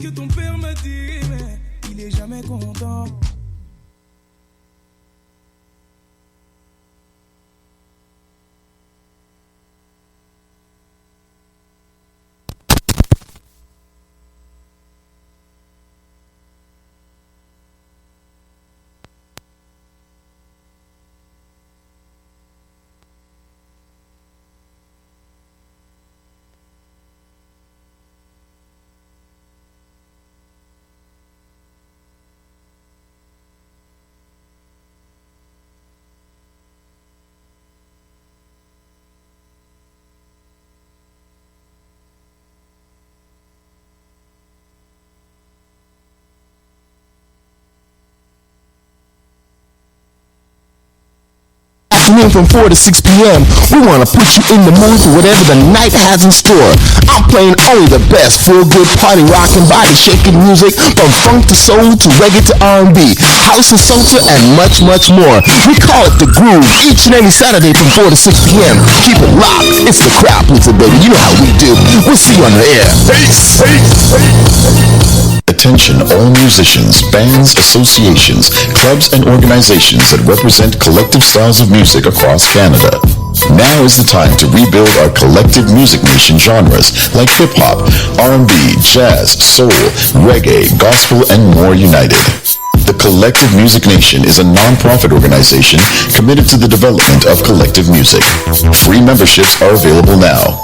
que ton père m'a dit, mais il est jamais content. Afternoon from 4 to 6 p.m. We want to put you in the mood for whatever the night has in store. I'm playing only the best feel-good party rockin' body shaking music from funk to soul to reggae to R&B, house and salsa and much, much more. We call it The Groove each and every Saturday from 4 to 6 p.m. Keep it locked. It's the Crowd Pizza, baby. You know how we do. We'll see you on the air. Peace. Attention all musicians, bands, associations, clubs, and organizations that represent collective styles of music across Canada. Now is the time to rebuild our collective music nation genres like hip-hop, R&B, jazz, soul, reggae, gospel, and more united. The Collective Music Nation is a non-profit organization committed to the development of collective music. Free memberships are available now.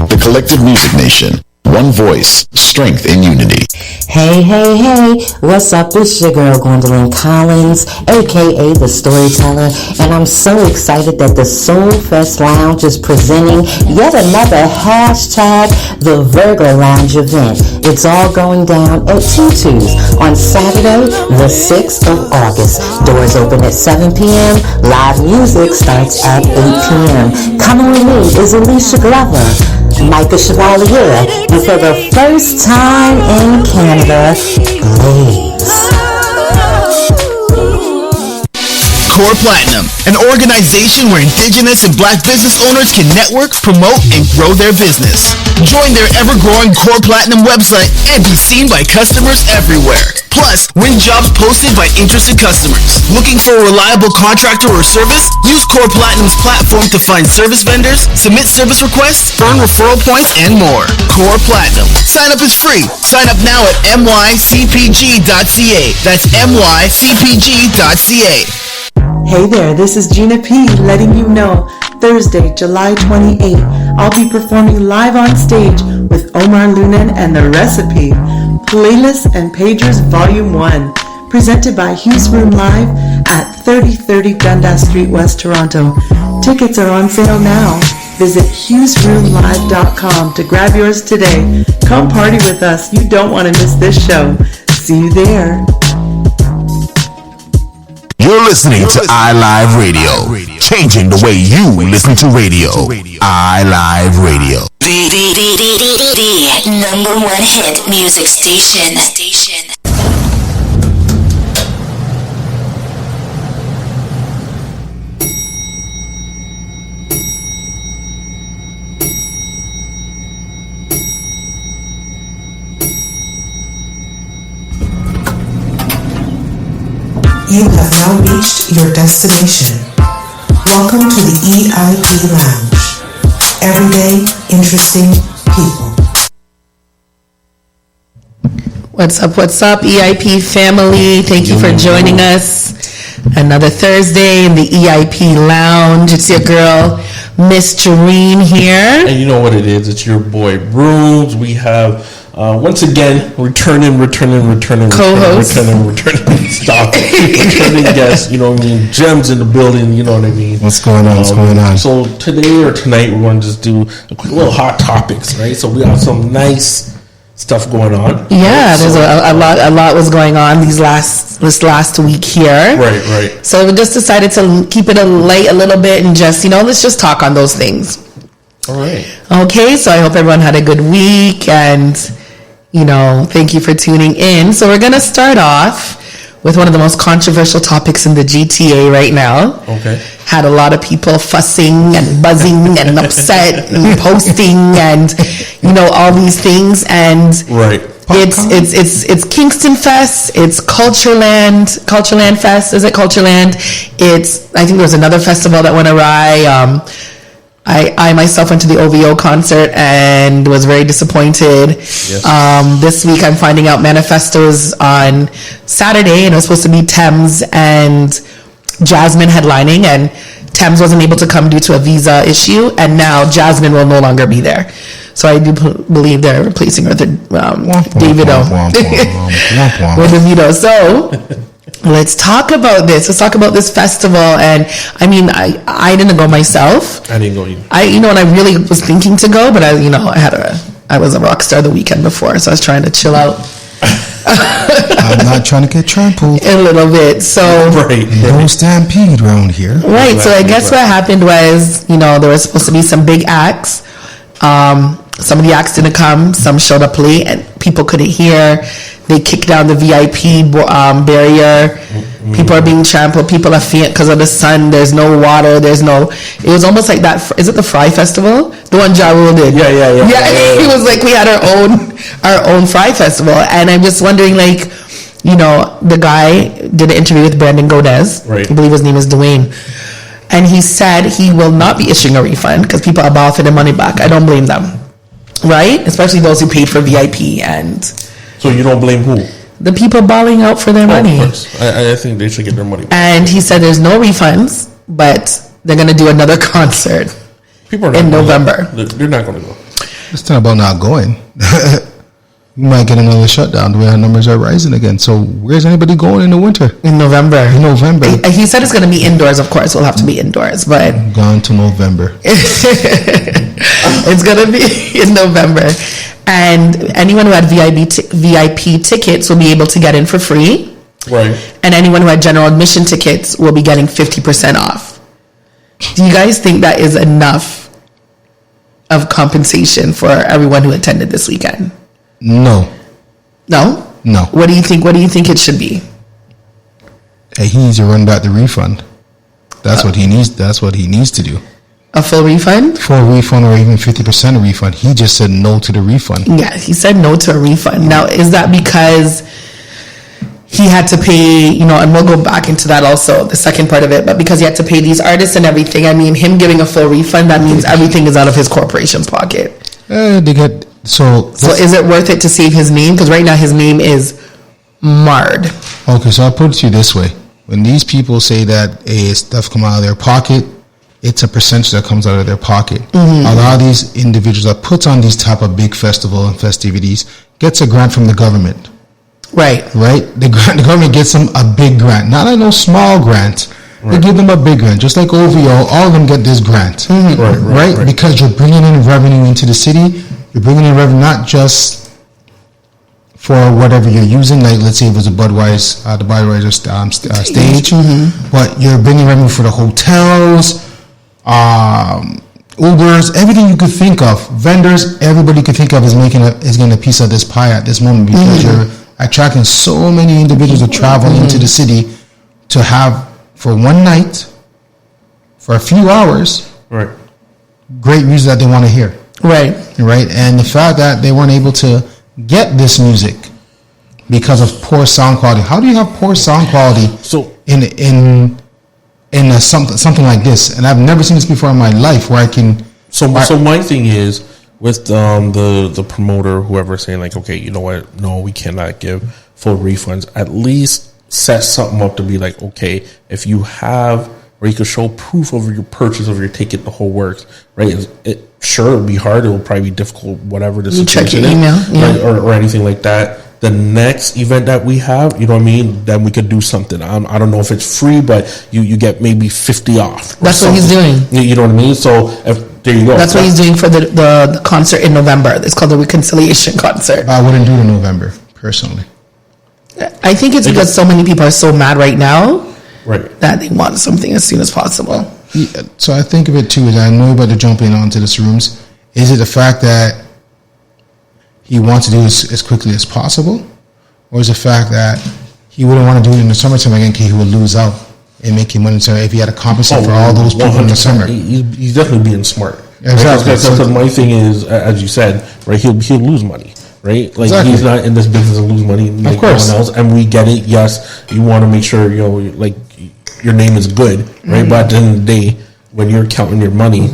The Collective Music Nation. One voice, strength in unity. Hey, hey, hey, what's up? It's your girl Gwendolyn Collins, aka The Storyteller, and I'm so excited that the Soul Fest Lounge is presenting yet another hashtag The Virgo Lounge event. It's all going down at Tutu's on Saturday, the 6th of August. Doors open at 7 p.m. Live music starts at 8 p.m. Coming with me is Alicia Glover, Micah Chevalier, and for the first time in Canada, Blaze. Core Platinum, an organization where Indigenous and Black business owners can network, promote, and grow their business. Join their ever-growing Core Platinum website and be seen by customers everywhere. Plus, win jobs posted by interested customers. Looking for a reliable contractor or service? Use Core Platinum's platform to find service vendors, submit service requests, earn referral points, and more. Core Platinum. Sign up is free. Sign up now at mycpg.ca. That's mycpg.ca. Hey there, this is Gina P. letting you know Thursday, July 28th, I'll be performing live on stage with Omar Lunan and The Recipe, Playlists and Pagers Volume 1, presented by Hughes Room Live at 3030 Dundas Street, West Toronto. Tickets are on sale now. Visit HughesRoomLive.com to grab yours today. Come party with us. You don't want to miss this show. See you there. You're listening to iLive Radio, changing the way you listen to radio. iLive Radio. The number one hit music station. You have now reached your destination. Welcome to the EIP Lounge. Everyday, interesting people. What's up, EIP family? Thank you for joining us. Another Thursday in the EIP Lounge. It's your girl, Miss Jareen here. And you know what it is. It's your boy, Brooms. We have... once again, returning co-host, returning guests, you know what I mean, gems in the building, you know what I mean. What's going on? So today or tonight, we're going to just do a quick little hot topics, right? So we have some nice stuff going on. Yeah, there's a lot was going on this last week here. Right. So we just decided to keep it a little bit and just, let's just talk on those things. All right. Okay, so I hope everyone had a good week and... thank you for tuning in. So we're going to start off with one of the most controversial topics in the GTA right now. Okay. had a lot of people fussing and buzzing and upset and posting and, all these things. And it's Kingston Fest, it's Cultureland Fest. Is it Cultureland? I think there was another festival that went awry. I myself went to the OVO concert and was very disappointed. Yes. This week I'm finding out Manifesto's on Saturday, and it was supposed to be Thames and Jasmine headlining, and Thames wasn't able to come due to a visa issue, and now Jasmine will no longer be there. So I do believe they're replacing her with Davido. With Davido. So let's talk about this. Let's talk about this festival. And I mean, I didn't go myself. I didn't go either. And I really was thinking to go, but I was a rock star the weekend before, so I was trying to chill out. I'm not trying to get trampled a little bit. So no stampede around here. Right. So I guess what happened was, there was supposed to be some big acts. Some of the acts didn't come. Some showed up late, and people couldn't hear. They kicked down the VIP barrier. People are being trampled. People are faint because of the sun. There's no water. It was almost like that. Is it the Fry Festival? The one Ja Rule did. Yeah. It was like we had our own Fry Festival. And I'm just wondering, the guy did an interview with Brandon Godez. Right. I believe his name is Dwayne. And he said he will not be issuing a refund because people are balling for their money back. I don't blame them. Right? Especially those who paid for VIP. And so you don't blame who? The people balling out for their money. Of course. I think they should get their money back. And he said there's no refunds, but they're going to do another concert in November. They're not going to go. It's not about not going. We might get another shutdown the way our numbers are rising again. So where's anybody going in the winter? In November. He said it's going to be indoors, of course. We'll have to be indoors, but gone to November. It's going to be in November. And anyone who had VIP tickets will be able to get in for free. Right. And anyone who had general admission tickets will be getting 50% off. Do you guys think that is enough of compensation for everyone who attended this weekend? No. What do you think it should be? Hey, he needs to run back the refund. That's what he needs to do. A full refund? Full refund or even 50% refund. He just said no to the refund. Yeah, he said no to a refund. Now, is that because he had to pay, and we'll go back into that also, the second part of it, but because he had to pay these artists and everything, I mean, him giving a full refund, that means everything is out of his corporation's pocket. So is it worth it to save his name? Because right now his name is marred. Okay, so I'll put it to you this way. When these people say that stuff come out of their pocket, it's a percentage that comes out of their pocket. Mm-hmm. A lot of these individuals that put on these type of big festival and festivities gets a grant from the government. Right. The government gets them a big grant. Not a no small grant. Right. They give them a big grant. Just like OVO, all of them get this grant. Mm-hmm. Right? Because you're bringing in revenue into the city. You're bringing in revenue not just for whatever you're using, like let's say it was the Budweiser stage, mm-hmm. but you're bringing revenue for the hotels, Ubers, everything you could think of, vendors, everybody could think of is getting a piece of this pie at this moment because mm-hmm. you're attracting so many individuals to travel mm-hmm. into the city to have for one night, for a few hours, great music that they want to hear. Right. And the fact that they weren't able to get this music because of poor sound quality. How do you have poor sound quality in something like this? And I've never seen this before in my life where I can. So my thing is with the promoter, whoever saying like, okay, you know what? No, we cannot give full refunds. At least set something up to be like, okay, if you have, or you could show proof of your purchase of your ticket, the whole works, right? Sure, it'll be hard. It'll probably be difficult, whatever the situation is, email, right? Or anything like that. The next event that we have, you know what I mean, then we could do something. I don't know if it's free, but you get maybe 50 off. That's what he's doing. You know what I mean? So there you go. That's what he's doing for the concert in November. It's called the Reconciliation Concert. I wouldn't do it in November, personally. I think it's because so many people are so mad right now that they want something as soon as possible. Yeah, so I think of it too, as I know about to jump in onto this rooms. Is it the fact that he wants to do it as quickly as possible? Or is it the fact that he wouldn't want to do it in the summertime again because he would lose out? and making money. So if he had to compensate for all those people in the summer, he's definitely being smart. Exactly. Because my thing is, as you said, right, he'll lose money. Right, like exactly. He's not in this business to lose money like of course. No one else, and we get it. Yes, you want to make sure like your name is good, right? But at the end of the day, when you're counting your money,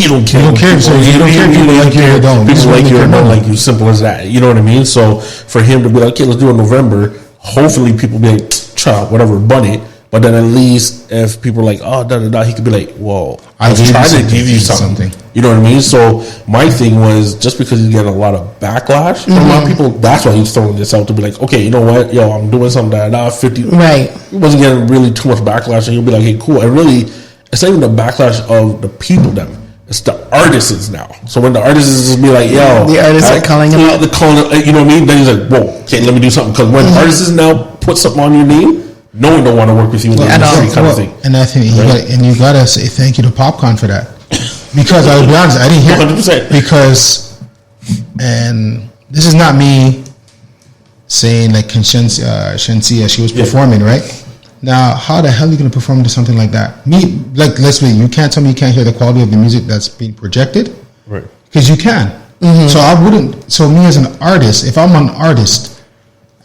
you don't care. You don't care. So you don't care. People like you or don't. People like you or don't like you. Simple as that. You know what I mean? So for him to be like, okay, let's do it in November. Hopefully, people be like, child, whatever, bun it. But then at least if people are like, oh, he could be like, whoa, I was trying to give you something. You know what I mean? So my thing was, just because he's getting a lot of backlash from a lot of people, that's why he's throwing this out to be like, okay, you know what, I'm doing something that 50. Right. He wasn't getting really too much backlash, and he'll be like, hey, cool. And really, it's not even the backlash of the people then. It's the artists now. So when the artists just be like, yo, the artists are calling him out. You know what I mean? Then he's like, whoa, okay, let me do something. Because when artists now put something on your name, no one don't want to work with you in the industry kind of thing. And I think you gotta say thank you to Popcorn for that, because I'll be honest, I didn't hear 100%. Because, and this is not me saying like Shensia, she was performing right now. How the hell are you gonna perform to something like that? Me, like, let's say you can't tell me you can't hear the quality of the music that's being projected, right? Because you can. So I wouldn't. So me as an artist, if I'm an artist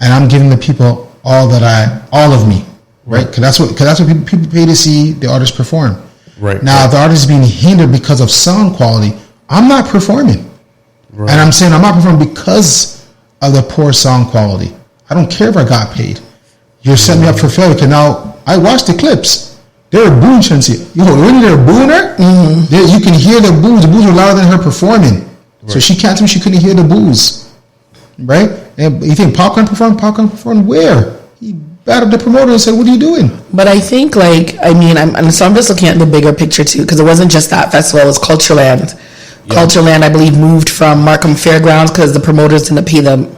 and I'm giving the people all of me, right? Because that's what people pay to see the artist perform. Right. Now, if the artist is being hindered because of sound quality, I'm not performing. Right. And I'm saying I'm not performing because of the poor sound quality. I don't care if I got paid. You're setting me up for failure. Because now I watched the clips. They were booing Shensia. When they're booing her, you can hear the boos. The boos were louder than her performing. Right. So she can't tell me she couldn't hear the boos. Right? And you think Popcorn performed? Popcorn performed where? He battled the promoter and said, what are you doing? But I think, I'm just looking at the bigger picture too, because it wasn't just that festival, it was Cultureland. Yeah. Cultureland, I believe, moved from Markham Fairgrounds because the promoters didn't pay them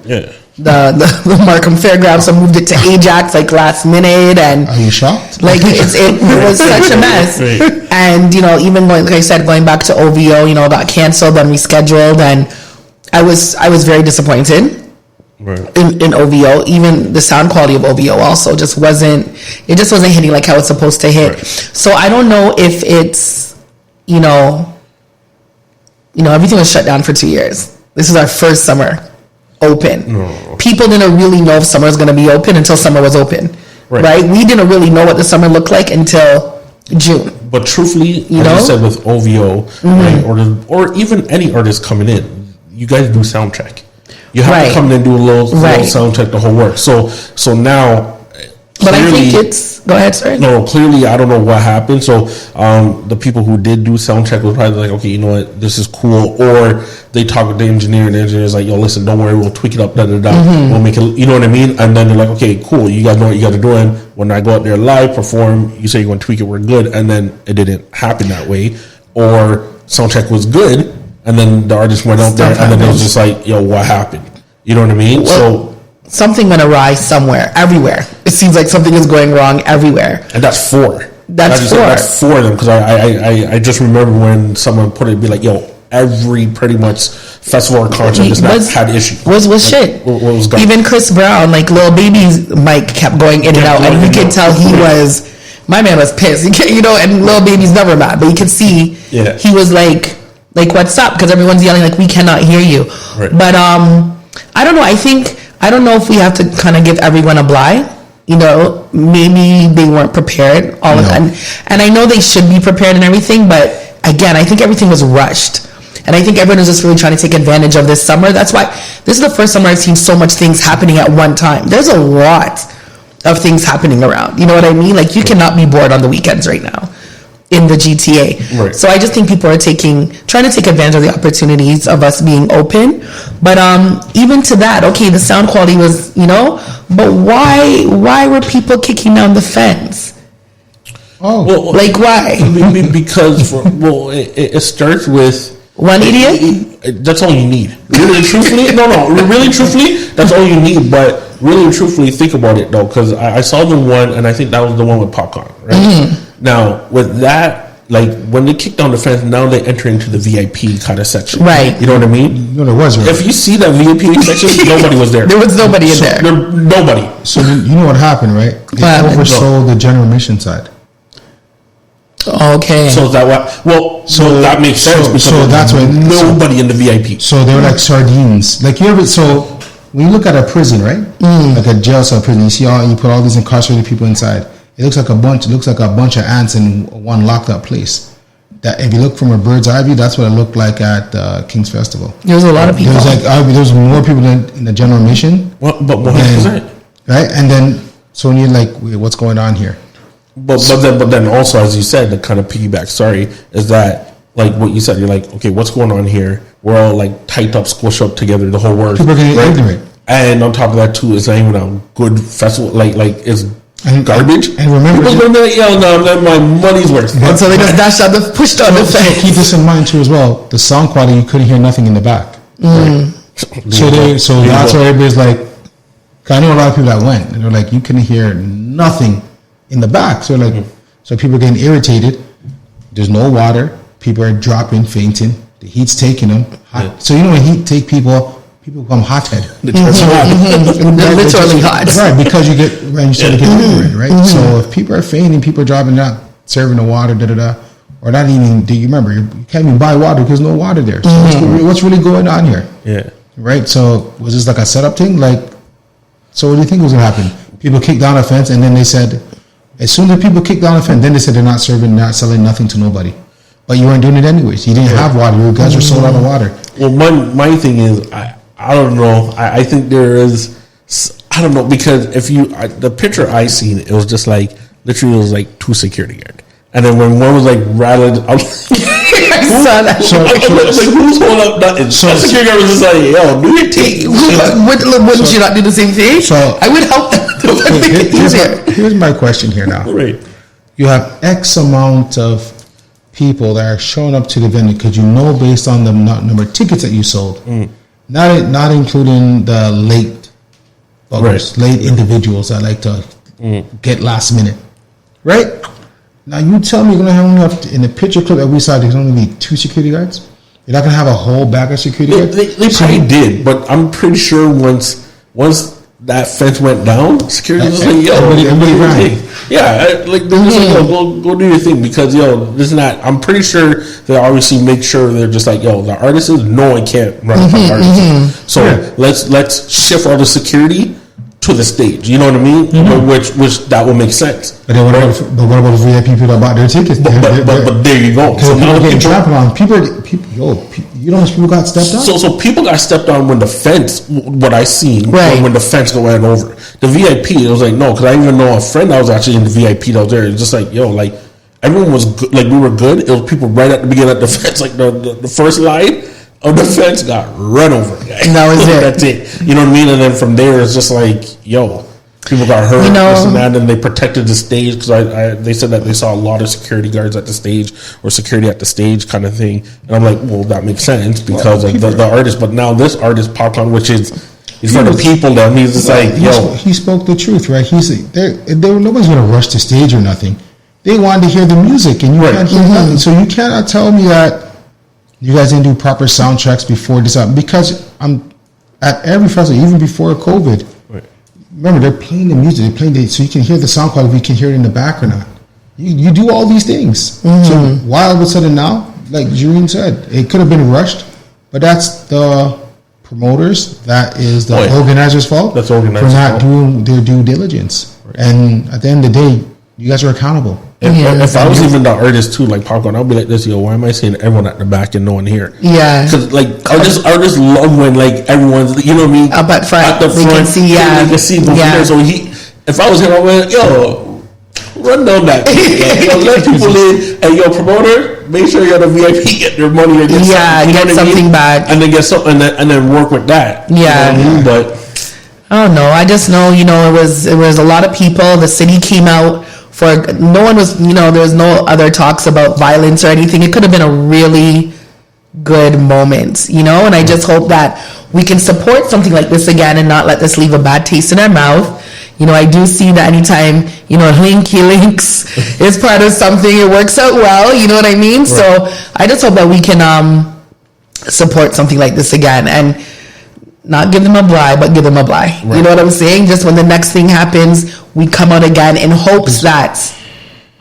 the Markham Fairgrounds, so moved it to Ajax like last minute. And are you shocked? Like it was such a mess. Right. And even going back to OVO, got canceled and rescheduled, and I was very disappointed. Right. In OVO, even the sound quality of OVO also just wasn't hitting like how it's supposed to hit. Right. So I don't know if it's everything was shut down for 2 years. This is our first summer open. No. People didn't really know if summer was going to be open until summer was open. Right? We didn't really know what the summer looked like until June. But truthfully, as you said with OVO, right, or even any artist coming in, you guys do sound check. You have to come in and do a little sound check, the whole work. So now, but clearly, I think it's. Go ahead, sorry. No, clearly, I don't know what happened. So the people who did do sound check was probably like, okay, you know what, this is cool. Or they talk with the engineer, and the engineer's like, yo, listen, don't worry, we'll tweak it up, We'll make it, you know what I mean? And then they're like, okay, cool, you guys know what you got to do. And when I go out there live, perform, you say you're going to tweak it, we're good. And then it didn't happen that way. Or sound check was good, and then the artist went out there, and then it was just like, yo, what happened? You know what I mean? Well, something went awry somewhere, everywhere. It seems like something is going wrong everywhere. And that's four. That's four of them, because I just remember when someone put it, be like, yo, every pretty much festival or concert had issues. Was shit. What was gone. Even Chris Brown, like Lil Baby's mic kept going in and out, and you could tell my man was pissed. And Lil Baby's never mad, but you could see he was like what's up? Because everyone's yelling like, we cannot hear you. Right. But I don't know. I don't know if we have to kind of give everyone a bly. Maybe they weren't prepared all the time. And I know they should be prepared and everything, but again, I think everything was rushed. And I think everyone is just really trying to take advantage of this summer. That's why this is the first summer I've seen so much things happening at one time. There's a lot of things happening around. You know what I mean? Like, you cannot be bored on the weekends right now in the GTA. Right. So I just think people are trying to take advantage of the opportunities of us being open. But even to that, okay, the sound quality was, but why were people kicking down the fence? Oh, well, like why? Because it starts with one idiot. That's all you need. Really, truthfully, really, truthfully, that's all you need. But really, truthfully, think about it though, because I saw the one, and I think that was the one with Popcorn, right? Mm-hmm. Now, with that, like, when they kick down the fence, now they enter into the VIP kind of section. Right. You know what I mean? No, there was. Right. If you see that VIP section, nobody was there. There was nobody in there. Nobody. So you know what happened, right? They oversold the general admission side. Okay. So is that what? Well, so that makes sense because that's why nobody in the VIP. So they're like sardines. Like you ever so when you look at a prison, right? Like a jail cell prison, you put all these incarcerated people inside. It looks like a bunch of ants in one locked up place. That if you look from a bird's eye view, that's what it looked like at King's Festival. There was a lot of people. There was more people in the general mission. But 100%. Right, and then so when you're like, wait, what's going on here? But then also, as you said, the kind of piggyback, is that like what you said, you're like, okay, what's going on here? We're all like tight up, squished up together, the whole world. People are getting ignorant. And on top of that too, it's not even a good festival, like it's garbage. And remember, people's gonna be like, yo, no, my money's worth. And so they just dashed out pushed on the fence. So keep this in mind too as well. The sound quality, you couldn't hear nothing in the back. Right? So that's why everybody's like, I know a lot of people that went, and they're like, you couldn't hear nothing in the back. So like, so people are getting irritated. There's no water. People are dropping, fainting. The heat's taking them. Yeah. So you know when heat take people become hothead. Literally hot. Right, because you start to get ignorant, right? So if people are fainting, people are dropping out, serving the water, or not even. Do you remember? You can't even buy water because no water there. So what's really going on here? Yeah. Right. So was this like a setup thing? Like, so what do you think was going to happen? People kicked down a fence, and then they said, as soon as people kicked down a fence, then they said they're not selling nothing to nobody. But you weren't doing it anyways. You didn't have water. You guys were sold out of water. Well, my thing is, I don't know. I think there is, I don't know, because if the picture I seen, it was just like, literally it was like 2 security guards. And then when one was like rattling, I was like, who's holding up nothing? So the security guard was just like, yo, do your thing. Wouldn't you not do the same thing? So I would help them to make it easier. Here's my question here now. Right. You have X amount of people that are showing up to the venue because you know based on the number of tickets that you sold, not including the late buggers, late individuals that like to get last minute, right? Now you tell me you're gonna have in the picture clip that we saw, there's only 2 security guards. You're not gonna have a whole bag of security guards. They probably did, but I'm pretty sure once that fence went down, security was like, yo, everybody ran. Yeah, like they're just like, go do your thing because this is not. I'm pretty sure they obviously make sure they're just like, yo, the artists, no one can't run from artists. So let's shift all the security to the stage. You know what I mean? Which that will make sense. But then what about the VIP people that bought their tickets? But there you go. So now getting trampled on. People, you know how much people got stepped on? So people got stepped on when the fence, what I seen, when the fence went over. The VIP, it was like, no, because I even know a friend that was actually in the VIP that was there. It's just like, yo, like, everyone was good. Like, we were good. It was people right at the beginning of the fence, like the first line of the fence got run over. And that was it. That's it. You know what I mean? And then from there, it's just like, yo, people got hurt. This and that, and they protected the stage because they said that they saw a lot of security guards at the stage or security at the stage kind of thing. And I'm like, well, that makes sense because of the artist. But now this artist, Popcorn, which is for the people, then he's just like, yo. He spoke the truth, right? Nobody's going to rush the stage or nothing. They wanted to hear the music, and you can't hear nothing. So you cannot tell me that you guys didn't do proper sound checks before this out, because I'm at every festival, even before COVID. Right. Remember, they're playing the music, so you can hear the sound quality, you can hear it in the back or not. You do all these things. So why all of a sudden now, like Jereen said, it could have been rushed, but that's the promoters, that is the organizers' fault. That's organizers' for not doing their due diligence. Right. And at the end of the day, you guys are accountable. If I was even the artist too, like Popcorn, I'll be like this, yo, why am I seeing everyone at the back and no one here? Yeah. Because like artists love when like everyone's, you know what I mean? Up at front. At the front. They can see, They can see there. So if I was here, I would, yo, run down that. Let people in. And yo, promoter, make sure you're the VIP, get their money or get something. Get something back. And then get something and then work with that. Yeah. You know what I mean? But I don't know. I just know, it was a lot of people. The city came out. No one was, there was no other talks about violence or anything. It could have been a really good moment, and I just hope that we can support something like this again and not let this leave a bad taste in our mouth. I do see that anytime, Links is part of something, it works out well, you know what I mean? Right. So I just hope that we can support something like this again and not give them a bribe, but give them a blind. Right. You know what I'm saying? Just when the next thing happens, we come out again in hopes that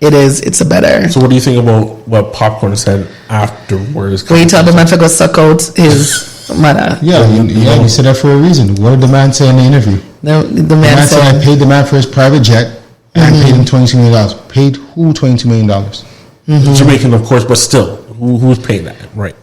It is. It's a better. So what do you think about what Popcorn said afterwards? When he told the man to go suck out his mother. Yeah, he said that for a reason. What did the man say in the interview? The man said, I paid the man for his private jet and paid him $22 million. Paid who $22 million? Jamaican, of course, but still, who's paying that? Right.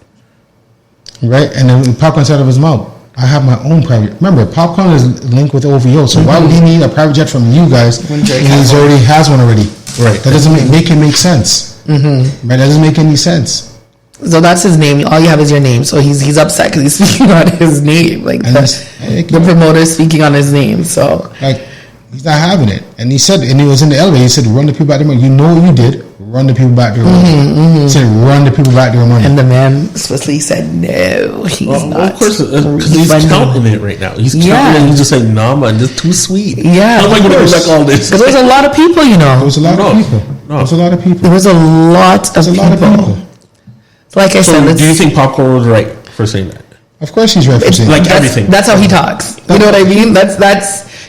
Right, and then Popcorn said out of his mouth, I have my own private. Remember, Popcorn is linked with OVO, so why would he need a private jet from you guys when he already has one already? Right. That doesn't make it make sense. Right, that doesn't make any sense. So that's his name. All you have is your name. So he's upset because he's speaking on his name, like the promoter is speaking on his name. So like he's not having it. And he said, and he was in the elevator. He said, "Run the people back their money. You know what you did. Run the people back their money." He said, "Run the people back their money." And the man supposedly said, "No, he's not." Of course, because he's counting it right now. He's counting it. He's just like, "Nah, man, this too sweet." Yeah, how am I going to go back all this? Because there's a lot of people, you know. There was a lot of people. There was a lot of people. There was a lot of people. Like I said, do you think Popcorn was right for saying that? Of course, he's right for saying like that. everything. That's how he talks. You know what I mean? That's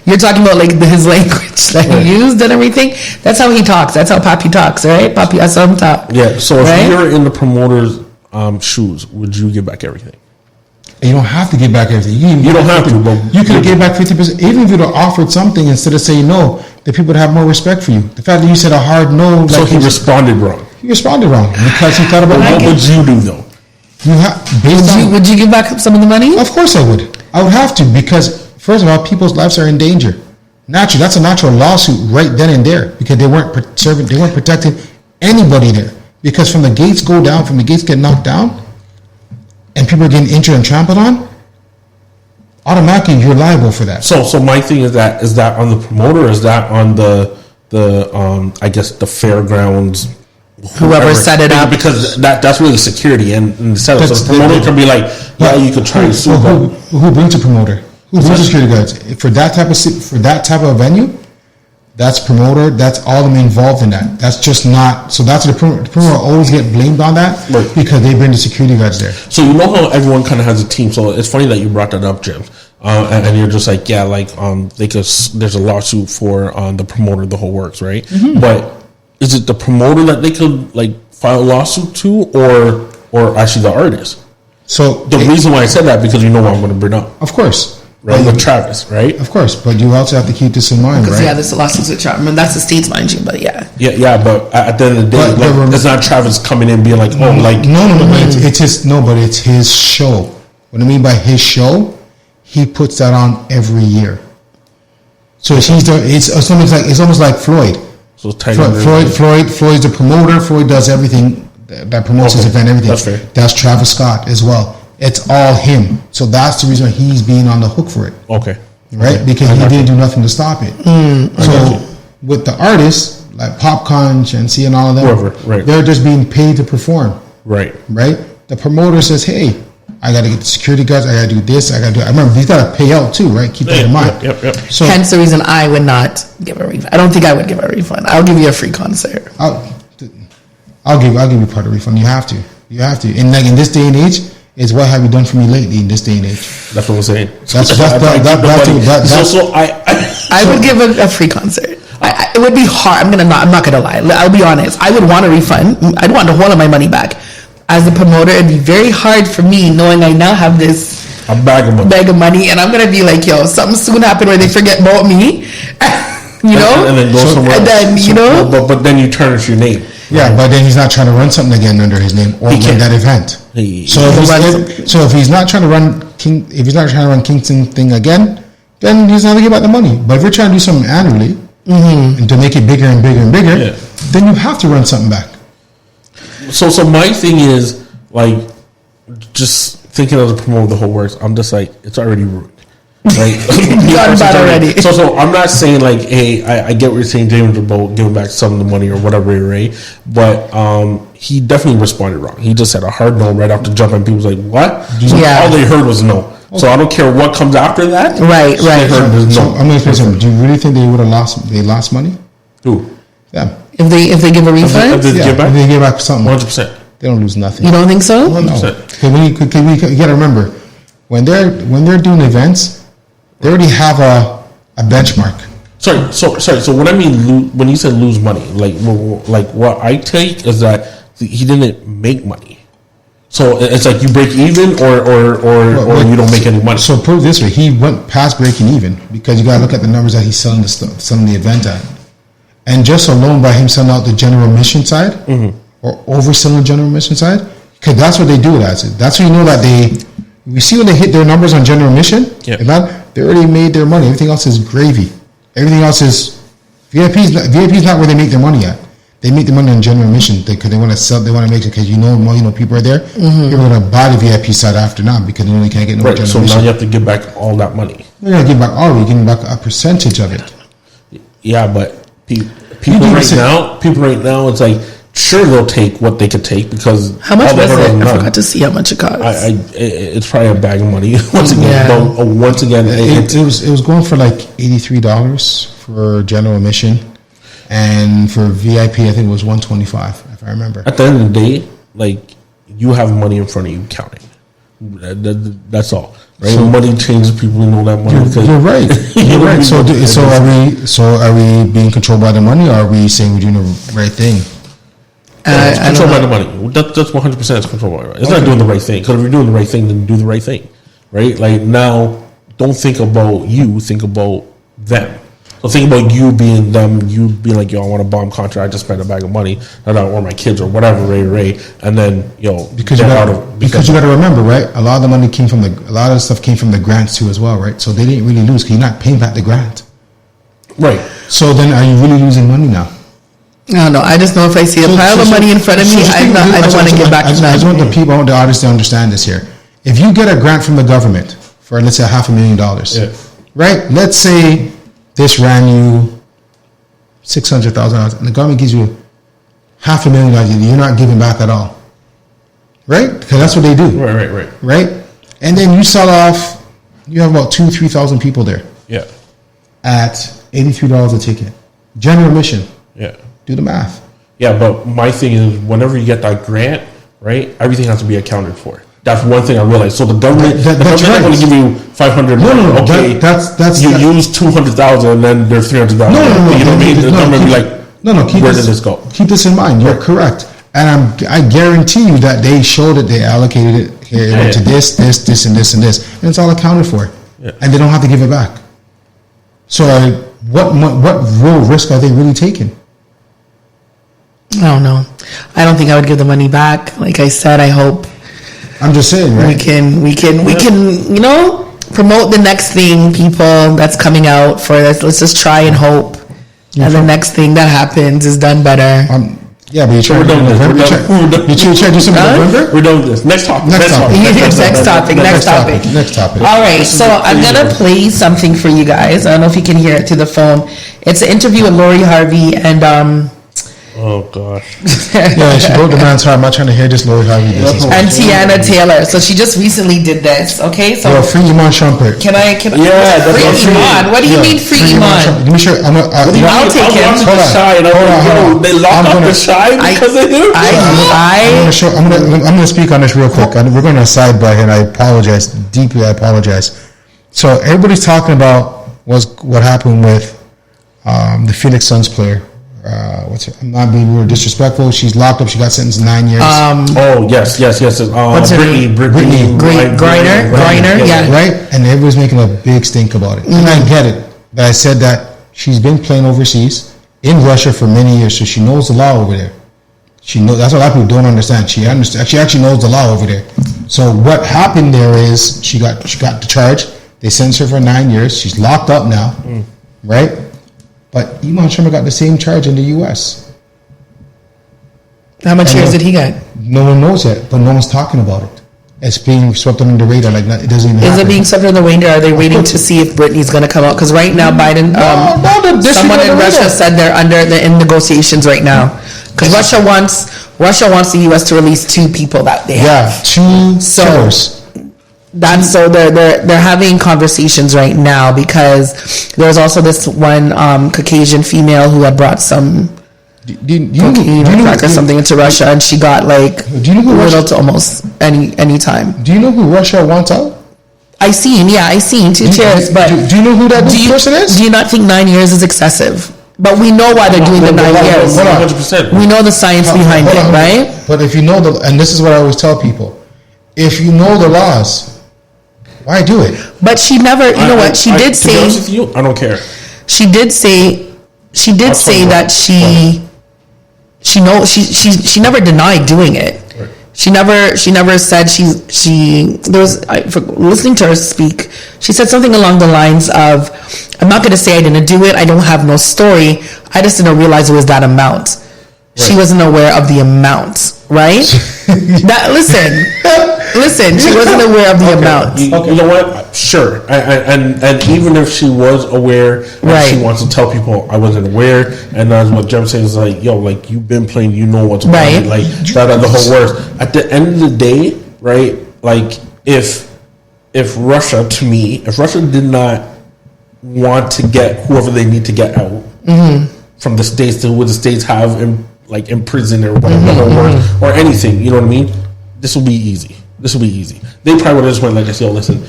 you're talking about like his language that he used and everything. That's how he talks. That's how Papi talks, right? Papi, that's how him talk. Yeah. So if you're in the promoter's shoes, would you give back everything? You don't have to give back everything. You don't have to, but you could give back 50%. Even if you'd have offered something instead of saying no, the people would have more respect for you. The fact that you said a hard no, so he responded wrong. He responded wrong because he thought about what would you do though? Would you give back some of the money? Of course I would. I would have to because first of all, people's lives are in danger. Naturally, that's a natural lawsuit right then and there because they weren't protecting anybody there. Because from the gates go down, from the gates get knocked down, and people are getting injured and trampled on, automatically you're liable for that. So my thing is that on the promoter, or is that on the I guess the fairgrounds, whoever set it up, because that's really security and the setup. So the promoter can be like, yeah, you could try to sue. Who brings a promoter? Who brings security guards for that type of venue? That's promoter. That's all them involved in that. That's just not. So that's the promoter always get blamed on that because they bring the security guards there. So you know how everyone kind of has a team. So it's funny that you brought that up, James. And you're just like, yeah, like there's a lawsuit for the promoter, the whole works, right? But is it the promoter that they could like file a lawsuit to, or actually the artist? So the reason why I said that because you know what I'm going to bring up, of course. Right, with Travis, right? Of course, but you also have to keep this in mind, right? Yeah, there's a lawsuit with Travis. I mean, that's the state's, mind you, but yeah. Yeah, but at the end of the day, it's not Travis coming in being like, oh, like no, it's his but it's his show. What I mean by his show, he puts that on every year. So it's almost like Floyd. So Floyd's the promoter. Floyd does everything that promotes his event, everything. That's fair. That's Travis Scott as well. It's all him. So that's the reason he's being on the hook for it. Okay. Right? Because he didn't do nothing to stop it. So with the artists, like Popcorn, Shensi and all of them, they're just being paid to perform. Right. Right? The promoter says, hey, I got to get the security guards. I got to do this. I remember, he's got to pay out too, right? Keep that in mind. Yep. So, hence the reason I would not give a refund. I don't think I would give a refund. I'll give you a free concert. I'll give you part of the refund. You have to. And like in this day and age, is what have you done for me lately in this day and age? That's what I'm saying. I would give a free concert. It would be hard. I'm not gonna lie. I'll be honest. I would want a refund. I'd want the whole of my money back. As a promoter, it'd be very hard for me knowing I now have this bag of money, and I'm gonna be like, yo, something soon happen where they forget about me. You know, and then go somewhere. And then but then you tarnish your name. Yeah, but then he's not trying to run something again under his name or run that event. So if he's not trying to run Kingston thing again, then he's not going to give back the money. But if you're trying to do something annually and to make it bigger and bigger and bigger, then you have to run something back. So my thing is like just thinking of the promoter of the whole works. I'm just like it's already ruined. Right? already. So I'm not saying like, hey, I get what you're saying, James, about giving back some of the money or whatever, right? But he definitely responded wrong. He just said a hard no right off the jump, and people was like, what? So all they heard was no. So I don't care what comes after that. Right. So I'm going to say something. Do you really think they would have lost money? Who? Them. If they give a refund? If they give back something. 100%. They don't lose nothing. You don't think so? Well, no. You got to remember, when they're doing events, they already have a benchmark. Sorry. So when I mean when you said lose money, like what I take is that he didn't make money. So it's like you break even, or you don't make any money. So put it this way: he went past breaking even because you got to look at the numbers that he's selling the event at, and just alone by him selling out the general admission side or overselling the general admission side, because that's what they do it as. That's when you know that you see when they hit their numbers on general admission, they already made their money. Everything else is gravy. Everything else is VIP's not where they make their money at. They make the money on general admission because they want to sell. They want to make it because people are there. People are going to buy the VIP side after now because they know they can't get no general admission. So now you have to give back all that money. You're going to give back all of it. You're getting back a percentage of it. Yeah, but people right now, it's like sure they'll take what they could take because how much was it? I forgot to see how much it cost. It's probably a bag of money. Once again, it was going for like $83 for general admission. And for VIP, I think it was $125, if I remember. At the end of the day, like you have money in front of you counting. That's all, right? So money changes people. You know that money. You're right. You're right. So are we being controlled by the money, or are we saying we're doing the right thing? Controlled by the money. That's 100% controlled by the money. It's not doing the right thing. Because if you're doing the right thing, then do the right thing, right? Like now, don't think about you. Think about them. So think about you being them, you being like, yo, I want a bomb contract, I just spent a bag of money, or my kids or whatever, Ray, and then, because you got to remember, right? A lot of the money a lot of the stuff came from the grants too as well, right? So they didn't really lose because you're not paying back the grant. Right. So then are you really losing money now? No, I just know if I see a pile of money in front of me, I don't want to give back to that. I just want the audience to understand this here. If you get a grant from the government for, let's say, $500,000, right? Let's say this ran you $600,000, and the government gives you $500,000. You're not giving back at all, right? Because that's what they do. Right. And then you sell off. You have about 2,000-3,000 people there. Yeah. At $83 a ticket, general admission. Yeah. Do the math. Yeah, but my thing is, whenever you get that grant, right, everything has to be accounted for. That's one thing I realized. So the government, not going to give you $500,000. No. Okay, that's you use $200,000 and then there's $300,000. No. You know what I mean? The government be like, where did this go? Keep this in mind. You're correct, and I guarantee you that they showed it. They allocated it here to this, and this, and this, and it's all accounted for, and they don't have to give it back. So, what real risk are they really taking? I don't know. I don't think I would give the money back. Like I said, I hope. I'm just saying, right? We can, promote the next thing, people, that's coming out for this. Let's just try and hope. And the next thing that happens is done better. Yeah, but you're trying to do November? You're trying to do something in November? We're done with this. Next topic. Next topic. All right, so I'm going to play something for you guys. I don't know if you can hear it through the phone. It's an interview with Lori Harvey and... Oh gosh! Yeah, she broke the man's heart. I'm not trying to hear this Lori Harvey. And Tiana Taylor. So she just recently did this. Okay, so free Iman Shumpert. Can I? Free Iman. What do you mean free Iman? Give me sure. I'll take him. Hold on. They locked up the Shy because of him. I'm going to speak on this real quick. We're going to sidebar here, and I apologize deeply. I apologize. So everybody's talking about what happened with the Phoenix Suns player. I'm not being rude or disrespectful. She's locked up. She got sentenced 9 years. Yes. What's her name? Brittany Griner. Yeah. Right? And everybody's making a big stink about it. And I get it. But I said that she's been playing overseas in Russia for many years, so she knows the law over there. That's what a lot of people don't understand. She actually knows the law over there. So what happened there is she got the charge. They sentenced her for 9 years. She's locked up now. Right? But Iman Shumpert got the same charge in the U.S. How much years did he get? No one knows yet, but no one's talking about it. It's being swept under the radar, like it doesn't even happen. Is it being swept under the radar? Are they waiting to see if Britney's going to come out? Because right now, Biden, someone in Russia said they're in negotiations right now. Because Russia wants the U.S. to release 2 people that they have. Yeah, 2 killers. They're having conversations right now because there's also this one Caucasian female who had brought some cocaine or crack or something into Russia, and she got little to almost any time. Do you know who Russia wants out? I seen 2 chairs, but do you know who that person is? Do you not think 9 years is excessive? But we know why they're doing the 9 years. 100%. We know the science behind it, right? But if you know and this is what I always tell people, if you know the laws, why do it? But she never, you know what? She did say. To be honest with you, I don't care. She did say that she never denied doing it. Right. She never said listening to her speak, she said something along the lines of, I'm not going to say I didn't do it. I don't have no story. I just didn't realize it was that amount. Right. She wasn't aware of the amount, right? Listen, she wasn't aware of the amount. You know what? Sure. And even if she was aware, and she wants to tell people I wasn't aware, and that's what Jem says, like, yo, like, you've been playing, you know what's right, like that the whole words. At the end of the day, right? Like, if Russia did not want to get whoever they need to get out from the states to who the states have in prison or whatever the whole words, or anything, you know what I mean? This will be easy. They probably would have just went like this, yo, listen,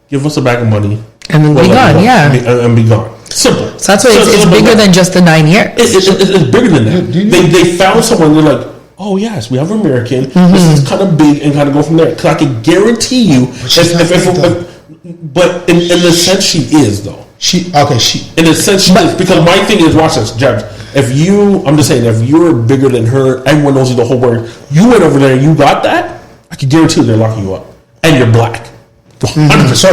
give us a bag of money. And then be gone, and be gone. Simple. So that's why it's bigger than just the 9 years. It's bigger than that. They found someone, they're like, oh yes, we have an American. This is kind of big, and kind of go from there. Because I can guarantee you, but in the sense she is, though. In a sense she is. Because my thing is, watch this, James. I'm just saying, if you're bigger than her, everyone knows you the whole world, you went over there and you got that, I can guarantee you they're locking you up. And you're black. 100%. So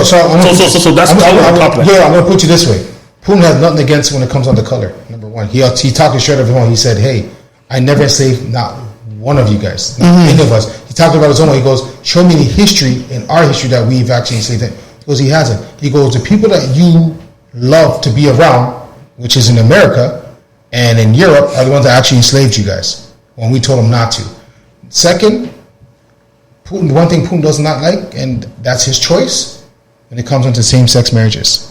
that's all I'm going to put you this way. Putin has nothing against when it comes on the color. Number one, he talked his shirt of him. He said, hey, I never enslaved not one of you guys, not any of us. He talked about his own way. He goes, show me the history in our history that we've actually enslaved them. He goes, he hasn't. He goes, the people that you love to be around, which is in America and in Europe, are the ones that actually enslaved you guys when we told them not to. Second, Putin, one thing Putin does not like, and that's his choice, when it comes into same-sex marriages.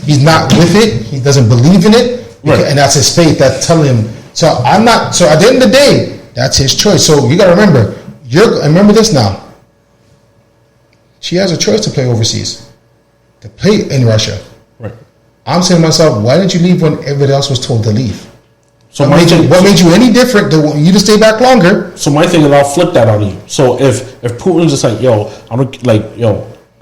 He's not with it. He doesn't believe in it, and that's his faith that's telling him. So at the end of the day, that's his choice. So you got to remember, remember this now. She has a choice to play overseas, to play in Russia. Right. I'm saying to myself, why didn't you leave when everybody else was told to leave? So what made you any different than you to stay back longer? So my thing is, I'll flip that on you. So if Putin's just like,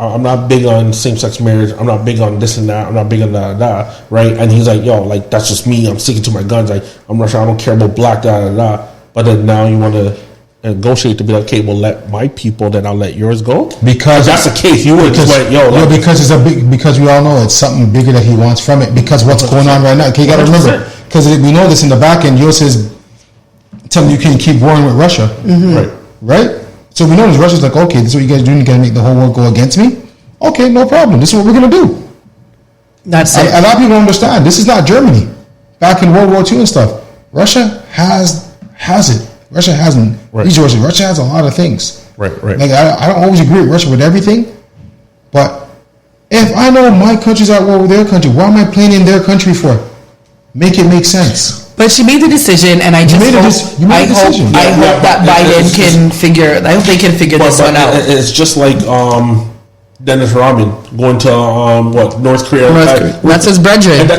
I'm not big on same-sex marriage. I'm not big on this and that. I'm not big on that, right? And he's like, yo, like, that's just me. I'm sticking to my guns. Like, I'm Russian. I don't care about black, da. But then now you want to negotiate to be like, okay, well, let my people, then I'll let yours go? Because if that's the case, you would just like, yo. Like, because we all know it's something bigger that he wants from it. Because what's going on right now, okay, you got to remember. Because we know this in the back end, yours says, tell me you can't keep warring with Russia. Right? So we know this. Russia's like, okay, this is what you guys are doing. You're going to make the whole world go against me? Okay, no problem. This is what we're going to do. That's it. A lot of people don't understand. This is not Germany. Back in World War II and stuff. Russia has it. Russia hasn't. Russia has a lot of things. Right. Like, I don't always agree with Russia with everything. But if I know my country's at war with their country, why am I playing in their country for? Make it make sense. But she made the decision, and I hope that Biden can figure. I hope they can figure this one out. It's just like Dennis Rodman going to North Korea. That's his brethren. And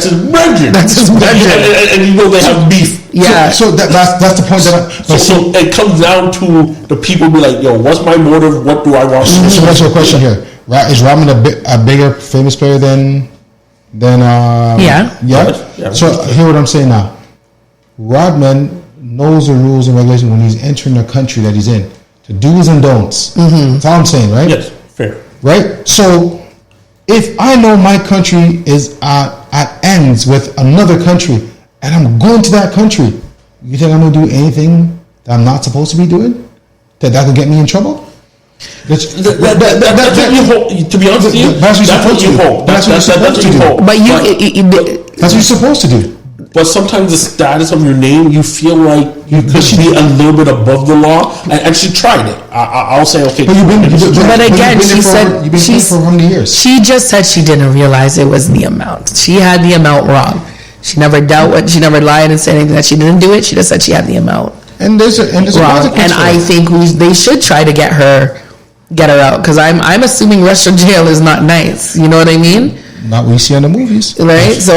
you know they have beef. Yeah. So that's the point. So it comes down to the people be like, yo, what's my motive? What do I want? So what's your question here? Is Rodman a bigger famous player than? Yeah. So hear what I'm saying now. Rodman knows the rules and regulations when he's entering the country that he's in. The do's and don'ts. That's all I'm saying, right? Yes, fair. Right? So if I know my country is at ends with another country and I'm going to that country, you think I'm going to do anything that I'm not supposed to be doing? That can get me in trouble? That's what you hope. To be honest with you, that's what you hope. That's what you hope. But that's what you're supposed to do. But sometimes the status of your name, you feel like you could be a little bit above the law, and she tried it. I'll say, okay. But again, she said you've been for how many years? She just said she didn't realize it was the amount. She had the amount wrong. She never she never lied and said anything that she didn't do it. She just said she had the amount. And there's a wrong. And I think they should try to get her get her out? Because I'm assuming Russian jail is not nice. You know what I mean? Not what we see in the movies, right? So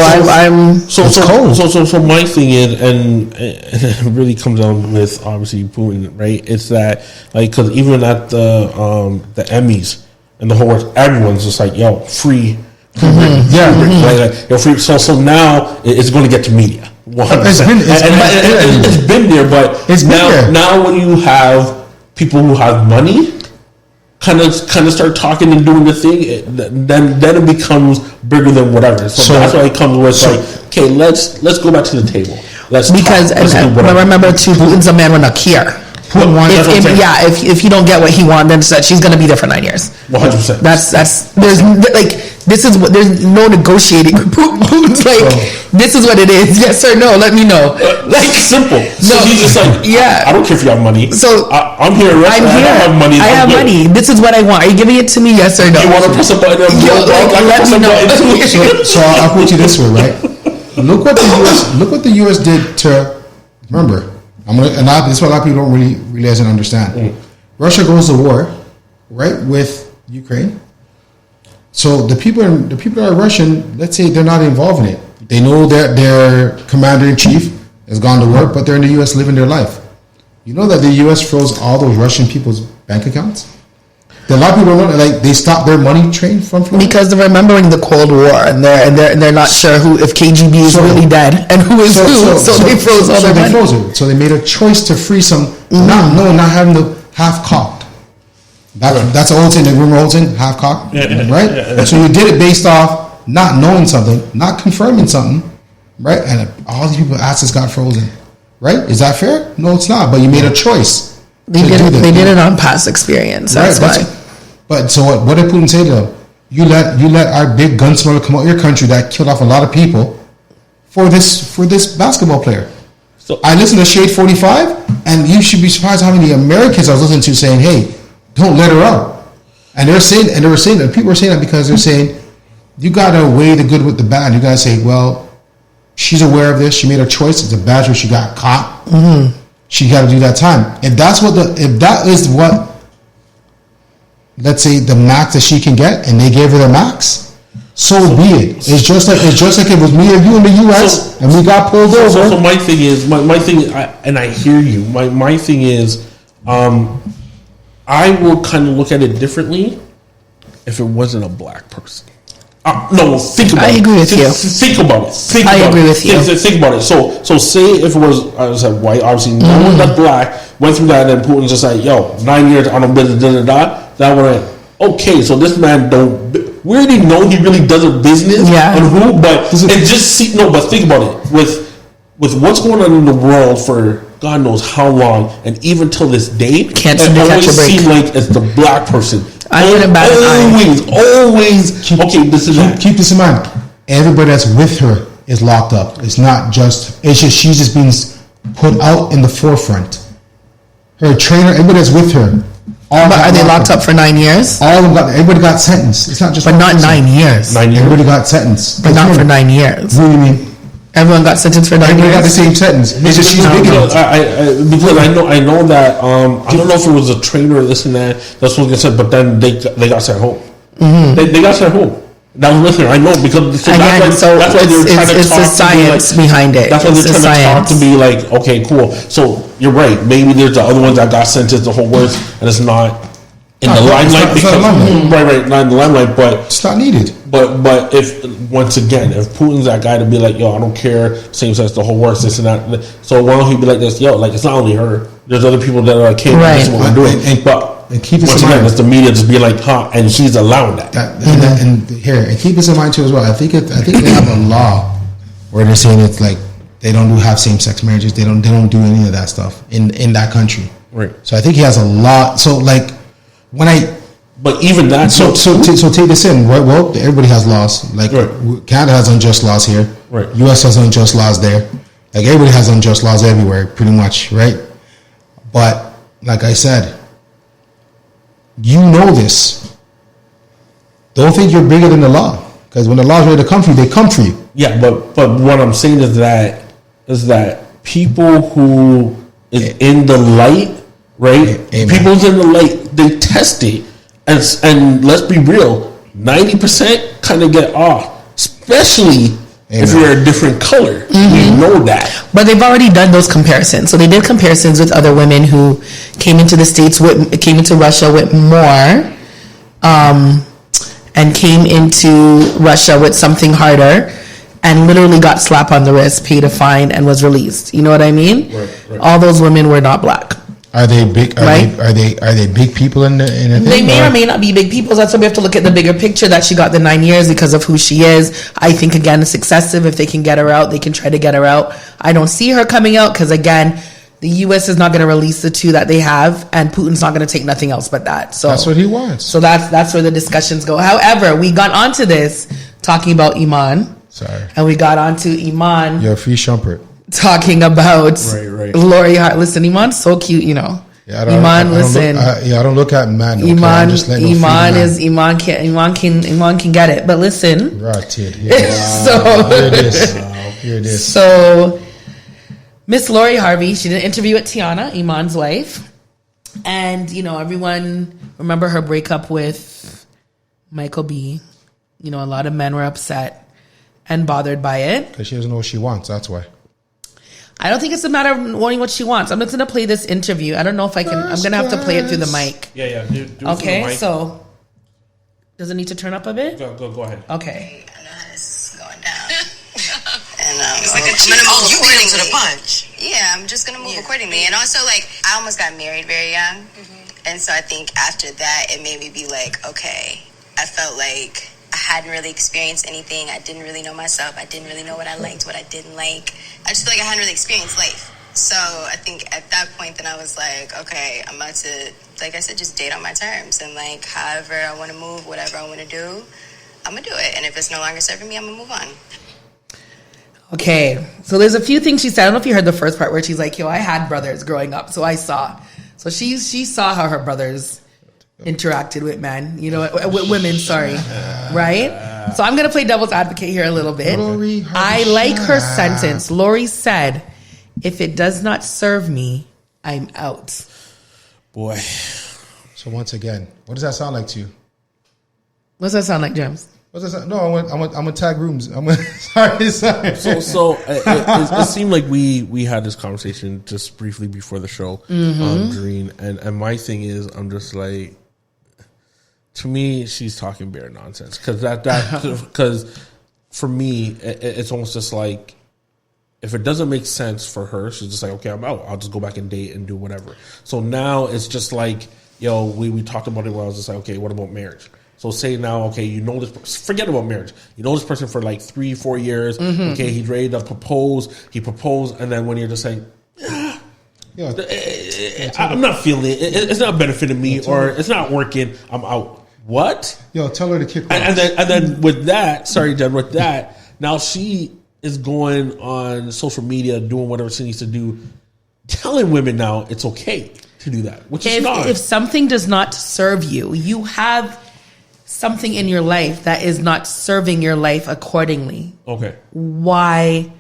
my thing is, and it really comes down with obviously Putin, right? It's that like because even at the Emmys and the whole world, everyone's just like, yo, free. Like, you're free. So now it's going to get to media. 100%. It's been there, but now when you have people who have money kind of start talking and doing the thing, then it becomes bigger than whatever. So that's why it comes with like, okay, let's go back to the table. Remember too, Putin's a man with a cure. If you don't get what he wants, then she's going to be there for 9 years. 100%. There's no negotiating. Putin's like, this is what it is. Yes or no? Let me know. Simple. So he's just like, I don't care if you have money. So I'm here. I'm here. I have money. I have money. This is what I want. Are you giving it to me? Yes or no? You want to press a button? Let me know. So I'll put you this way, right? Look what the U.S. did to. Remember, this is what a lot of people don't really realize and understand. Russia goes to war, right, with Ukraine. So the people that are Russian, let's say they're not involved in it. They know that their commander in chief has gone to work, but they're in the U.S. living their life. You know that the U.S. froze all those Russian people's bank accounts. A lot of people don't know, they stopped their money train from flowing because they're remembering the Cold War and they're not sure if KGB is really dead and who is who. So they froze all their money. Froze it. So they made a choice to free some, not having the half cocked. That's the old thing. The rumor old thing, half cocked, right? Yeah. So you did it based off not knowing something, not confirming something, right? And all these people's assets got frozen, right? Is that fair? No, it's not. But you made a choice. They did it on past experience. That's why. But so what did Putin say to them? You let our big gunslinger come out your country that killed off a lot of people for this basketball player. So I listened to Shade 45, and you should be surprised how many Americans I was listening to saying, "Hey, don't let her out." And they were saying that people were saying that because they're saying you got to weigh the good with the bad. You got to say, well, she's aware of this. She made a choice. It's a bad choice. She got caught. Mm-hmm. She got to do that time. If that is what, let's say, the max that she can get, and they gave her the max, so be it. It's just like it was me or you in the U.S. and we got pulled over. So my thing is, and I hear you. My thing is, I will kind of look at it differently if it wasn't a black person. No, think about it. I agree with you. Think about it. I agree with you. Think about it. So say if it was, I was like white, obviously no one that's black went through that, and Putin's just like, yo, 9 years on a business, that one, okay, so this man we already know he really does a business on who, but think about it with what's going on in the world for God knows how long, and even till this day, it always seems like it's the black person. Always. Keep this in mind. Everybody that's with her is locked up. It's she's just being put out in the forefront. Her trainer, everybody that's with her. Are they locked up for 9 years? All of them everybody got sentenced. It's not just. But not 9 years. 9 years. Everybody got sentenced. But not for 9 years. What do you mean? Everyone got sentenced for 9 years. Everybody got the same sentence. It's just she's big enough. Because I know that I don't know if it was a trainer or this and that. That's what they said. But then they got sent home. Mm-hmm. They got sent home. That was listening. I know because that's why they're trying to talk. It's the science behind it. That's why they're trying to talk to be like, okay, cool. So you're right. Maybe there's the other ones that got sentenced the whole worst, and it's not in the limelight because right, not in the limelight, but it's not needed. But if once again, if Putin's that guy to be like, yo, I don't care, same sex, the whole works, this and that. So why don't he be like this? Yo, like it's not only her. There's other people that are like, hey, this is what I'm doing. And keep once again, it's the media just being like, and she's allowing that. And keep this in mind too as well. I think they have a law where they're saying it's like they don't have same sex marriages. They don't do any of that stuff in that country. Right. So I think he has a lot. So like when I. But even that. So take this in. Right? Well, everybody has laws. Like Canada has unjust laws here. Right. U.S. has unjust laws there. Like everybody has unjust laws everywhere, pretty much, right? But like I said, you know this. Don't think you're bigger than the law, because when the law's ready to come for you, they come for you. Yeah, but what I'm saying is that people who is in the light, right? Amen. People's in the light, they test it. and let's be real, 90% kind of get off, especially if you're a different color. We know that. But they've already done those comparisons. So they did comparisons with other women who came into the States, came into Russia with more, and came into Russia with something harder, and literally got slapped on the wrist, paid a fine, and was released. You know what I mean? Right. All those women were not black. Are they big? Are they big people in the thing? They may or may not be big people. That's why we have to look at the bigger picture. That she got the 9 years because of who she is. I think again it's excessive. If they can get her out, they can try to get her out. I don't see her coming out because again, the U.S. is not going to release the 2 that they have, and Putin's not going to take nothing else but that. So that's what he wants. So that's where the discussions go. However, we got onto this talking about Iman. Sorry. And we got onto Iman. You're a free shumpert. Talking about Lori Hart. Listen, Iman's so cute, you know. Yeah, I don't look at man. Okay? Iman can get it. But listen. Rotted. So here it is. So Miss Lori Harvey, she did an interview with Tiana, Iman's wife. And, you know, everyone remember her breakup with Michael B. You know, a lot of men were upset and bothered by it. Because she doesn't know what she wants, that's why. I don't think it's a matter of wanting what she wants. I'm just going to play this interview. I don't know if I can. I'm going to have to play it through the mic. Yeah. Do it okay, through the mic. So does it need to turn up a bit? Go ahead. Okay. I know how this is going down. And it's like I'm going to move accordingly. To the punch. Yeah, I'm just going to move accordingly. And also, like, I almost got married very young. And so I think after that, it made me be like, okay, I felt like I hadn't really experienced anything. I didn't really know myself. I didn't really know what I liked, what I didn't like. I just feel like I hadn't really experienced life. So I think at that point, then I was like, okay, I'm about to, like I said, just date on my terms. And like, however I want to move, whatever I want to do, I'm going to do it. And if it's no longer serving me, I'm going to move on. Okay. So there's a few things she said. I don't know if you heard the first part where she's like, yo, I had brothers growing up. So I saw. So she saw how her brothers interacted with men, you know, with women, sorry. Right? So I'm going to play devil's advocate here a little bit. I like her sentence. Lori said, if it does not serve me, I'm out. Boy. So once again, what does that sound like to you? What's that sound like, James? What's that sound? No, I'm gonna tag rooms. Sorry. So it seemed like we had this conversation just briefly before the show, Doreen, and my thing is, I'm just like, to me, she's talking bare nonsense because for me, it's almost just like, if it doesn't make sense for her, she's just like, okay, I'm out. I'll just go back and date and do whatever. So now it's just like, yo, we talked about it where I was just like, okay, what about marriage? So say now, okay, you know this, forget about marriage. You know this person for like 3-4 years. Okay, he's ready to propose. He proposed, and then when you're just saying, I'm not feeling it. It's not benefiting me, or it's not working. I'm out. What? Yo, tell her to kick off. And then with that, sorry, Jen, with that, now she is going on social media, doing whatever she needs to do, telling women now it's okay to do that, which is not. If something does not serve you, you have something in your life that is not serving your life accordingly. Okay. Why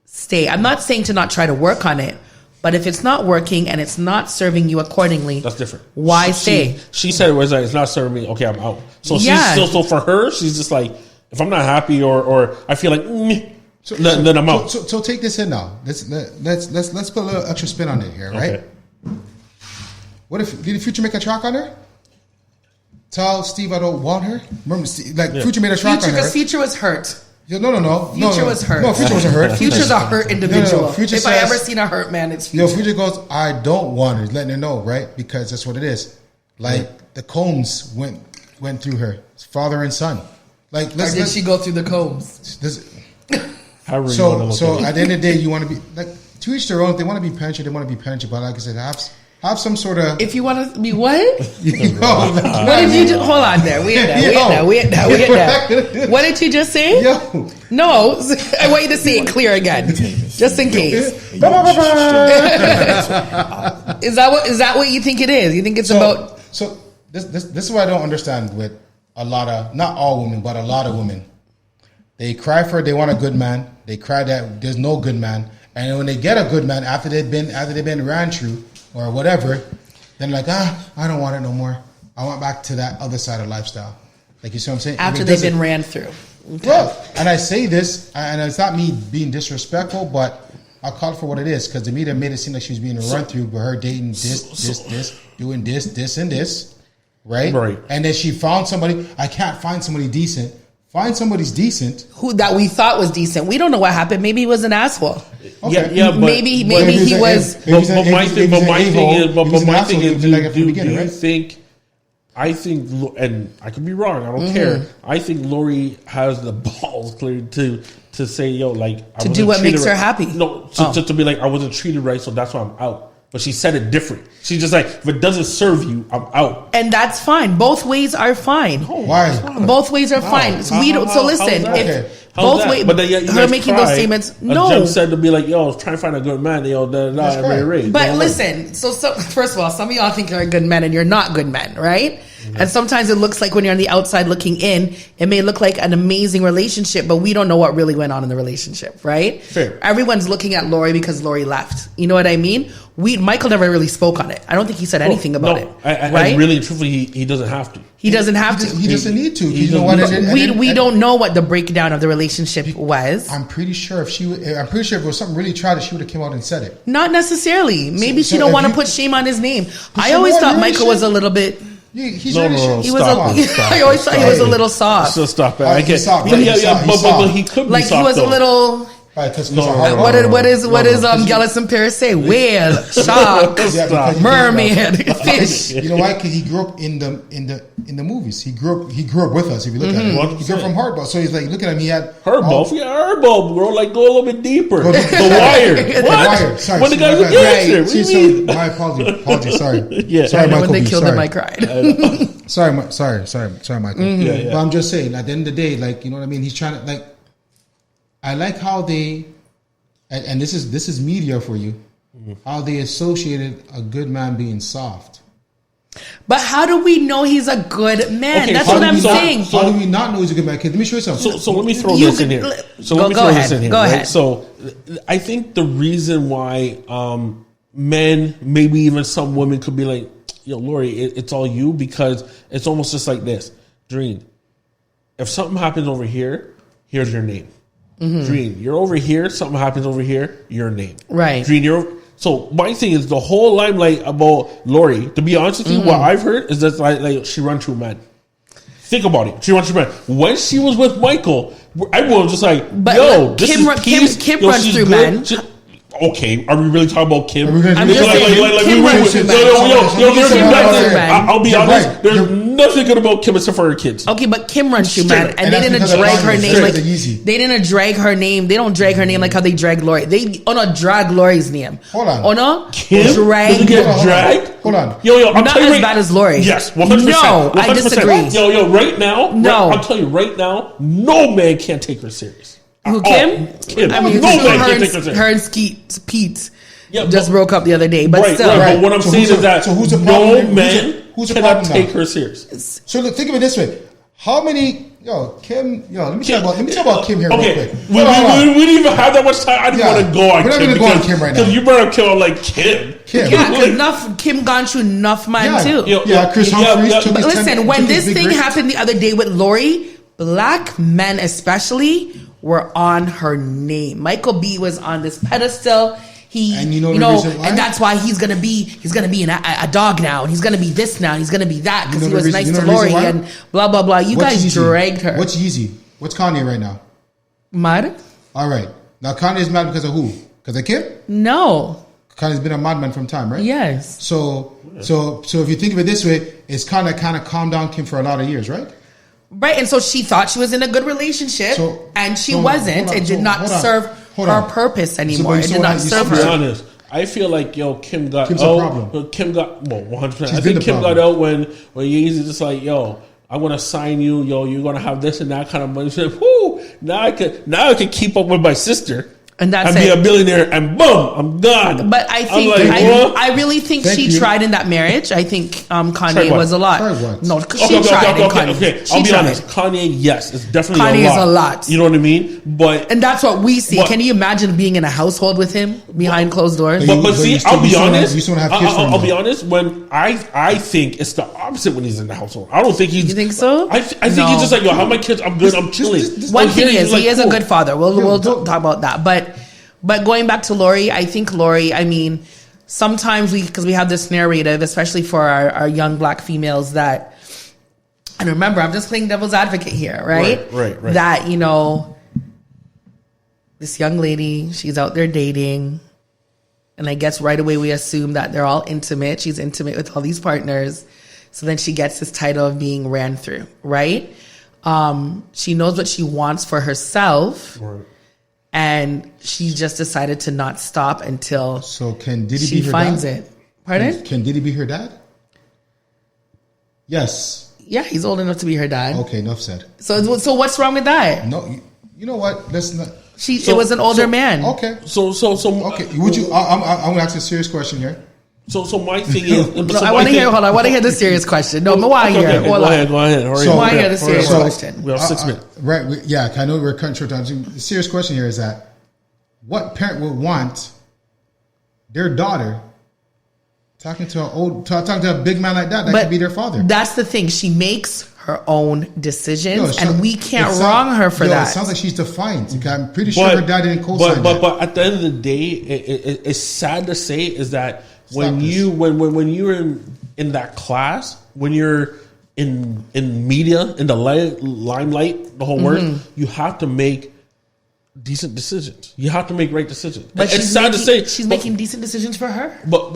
stay? I'm not saying to not try to work on it, but if it's not working and it's not serving you accordingly, that's different. Why stay? She said it was like, it's not serving me. Okay, I'm out. So she's still, so for her, she's just like, if I'm not happy or I feel like, then I'm out. So take this in now. Let's put a little extra spin on it here, right? Okay. What if did the Future make a track on her? Tell Steve I don't want her. Remember, Future made a track on her. Because Future was hurt. Yeah, no. Future was hurt. No, Future wasn't hurt. Future's a hurt individual. No, Future if I ever seen a hurt man, it's Future. Future goes, I don't want her. He's letting her know, right? Because that's what it is. Like the Combs went through her, father and son. Like, or did she go through the Combs? So at the end of the day, you want to be like, to each their own. If they want to be penetrated, they want to be penetrated. But like I said, have some sort of. If you want to be what? What did you do? Hold on there. We had that. What did you just say? Yo. No, I want you to say it clear again, just in case. Is that what you think it is? You think it's about? So this is what I don't understand with a lot of, not all women, but a lot of women. They cry for they want a good man. They cry that there's no good man, and when they get a good man after they've been ran through or whatever, then like I don't want it no more. I went back to that other side of lifestyle. Like, you see what I'm saying? After they've been ran through. Okay. Well, and I say this, and it's not me being disrespectful, but I'll call it for what it is, because the media made it seem like she was being run through by her dating this, doing this, and this, right? Right. And then she found somebody. I can't find somebody decent. Find somebody's decent. Who that we thought was decent. We don't know what happened. Maybe he was an asshole. Okay. Yeah, but maybe he was. But my thing is, do you right? think? I think, and I could be wrong. I don't care. I think Lori has the balls clear to say, yo, like, to do what makes her happy. No, to be like, I wasn't treated right, so that's why I'm out. But she said it different. She's just like, if it doesn't serve you, I'm out. And that's fine. Both ways are fine. Why? Both ways are fine. So listen, if both ways, but then her making those statements, no. Jem said to be like, yo, trying to find a good man, yo, But listen, so first of all, some of y'all think you're good men and you're not good men, right? Mm-hmm. And sometimes it looks like when you're on the outside looking in, it may look like an amazing relationship, but we don't know what really went on in the relationship, right? Fair. Everyone's looking at Lori because Lori left. You know what I mean? Michael never really spoke on it. I don't think he said anything about it. Right? And really, truthfully, he doesn't have to. He doesn't have to. He doesn't need to. We don't know what the breakdown of the relationship was. I'm pretty sure if it was something really tragic, she would have came out and said it. Not necessarily. Maybe she don't want to put shame on his name. I always thought Michael was a little bit. He's I always thought he was a little soft. So stop it. I can't. But he could be like soft, he was though. a little. What does Gallison Pierce say? Whale, shark, mermaid, fish. You know why? Because he grew up in the movies. He grew up with us. If you look at him, he grew up from Hardball. So he's like, look at him. He had Hardball, bro. Like, go a little bit deeper. The Wire. The Wire. Sorry, when the guy's a gangster. What do you mean? My apologies. Sorry. Yeah. Sorry, Michael. When they killed him, I cried. Sorry, Michael. Yeah. But I'm just saying, at the end of the day, like, you know what I mean. He's trying to like. I like how they, and this is media for you, how they associated a good man being soft. But how do we know he's a good man? Okay, that's what I'm saying. How do we not know he's a good man? Okay, let me show you something. So let me throw this in here. Go ahead. So I think the reason why men, maybe even some women, could be like, yo, Lori, it's all you, because it's almost just like this. Dream, if something happens over here, here's your name. Mm-hmm. Dream, you're over here, something happens over here, your name. Right. Dream, so my thing is the whole limelight about Lori, to be honest with you, what I've heard is that like she runs through men. Think about it. She runs through men. When she was with Michael, everyone was just like, but yo, look, this Kim runs through good. men. Okay, are we really talking about Kim? I'm just saying, Kim runs through men. I'll be honest. There's nothing good about Kim except for her kids. Okay, but Kim runs through men, and they didn't drag her name like they didn't drag her name. They don't drag her name like how they drag Lori. They drag Lori's name. Hold on. Kim drag. Get dragged. Hold on. Yo, I'm not as bad as Lori. Yes, 100%. No, I disagree. Yo, right now. No, I'll tell you right now. No man can take her serious. Who, Kim? Kim. I mean, no man can take her serious. Her and Pete just broke up the other day, but still. Right. But what I'm saying is that no man cannot take her serious. So look, think of it this way: how many? Kim. Let me talk about Kim here real quick. We didn't even have that much time. I didn't want to go on Kim. We're not going to go on Kim right now. Because you brought up Kim, I'm like, Kim. Yeah, Kim gone through enough man too. Chris Humphries took his But listen, when this thing happened the other day with Lori, black men especially were on her name. Michael B was on this pedestal. And that's why he's gonna be in a dog now, and he's gonna be this now, and he's gonna be that because he was nice to Lori and blah blah blah. You guys dragged her. What's Yeezy? What's Kanye right now? Mad. All right, now Kanye's mad because of who? Because of Kim? No. Kanye's been a madman from time, right? Yes. So if you think of it this way, it's kind of calmed down Kim for a lot of years, right? Right, and so she thought she was in a good relationship, and she wasn't. It did not serve her purpose anymore. It did not serve her. To be honest, I feel like Kim got Kim's out. a problem. Kim got 100%. I think Kim got out when Yeezy just like, I want to sign you. You're gonna have this and that kind of money. She said, whoo! Now I can keep up with my sister. And that's and it. be a billionaire, and boom, I'm done. But I think I'm like, what? I really think Thank she you. tried in that marriage. I think Tried Kanye what? was a lot. Tried what? No, because she tried. Okay. I'll be honest. Kanye, yes, it's definitely Kanye a lot. is a lot. You know what I mean? But And that's what we see. But- Can you imagine being in a household with him behind closed doors? But- But you see, still- I'll be you still wanna- honest. you still wanna have kids from I'll be him. honest. When I think it's the opposite when he's in the household. I don't think he's. You think so? I think No. he's just like, yo, how my kids? I'm good. I'm chilling. One But here thing he's is, like, he is a cool. good father. We'll talk about that. But going back to Lori, I think Lori, I mean, sometimes because we have this narrative, especially for our young black females that, and remember, I'm just playing devil's advocate here, right? Right. That, you know, this young lady, she's out there dating, and I guess right away we assume that they're all intimate. She's intimate with all these partners. So then she gets this title of being ran through, right? She knows what she wants for herself. Right. And she just decided to not stop until So can Diddy she be her finds dad? it. Pardon? Can Diddy be her dad? Yes. Yeah, he's old enough to be her dad. Okay, enough said. So what's wrong with that? No, you know what? Let's not. It was an older man. Okay. So Okay. Would you? I'm gonna ask a serious question here. So my thing is, No, I want to hear. Hold on, I want to hear the serious question. No, I want to hear. Go ahead. Hurry I up. want to hear the serious question. We have 6 minutes. Right. Yeah. I know we're cutting short time. The serious question here is that what parent would want their daughter talking to a big man like that? That could be their father. That's the thing. She makes her own decisions, No, and we can't wrong her for that. It sounds like she's defiant. I'm pretty sure her dad didn't co-sign that. But at the end of the day, it's sad to say is that when you're in that class, when you're in media, in the limelight, the whole word, you have to make decent decisions. You have to make right decisions. But it's sad to say she's making decent decisions for her. But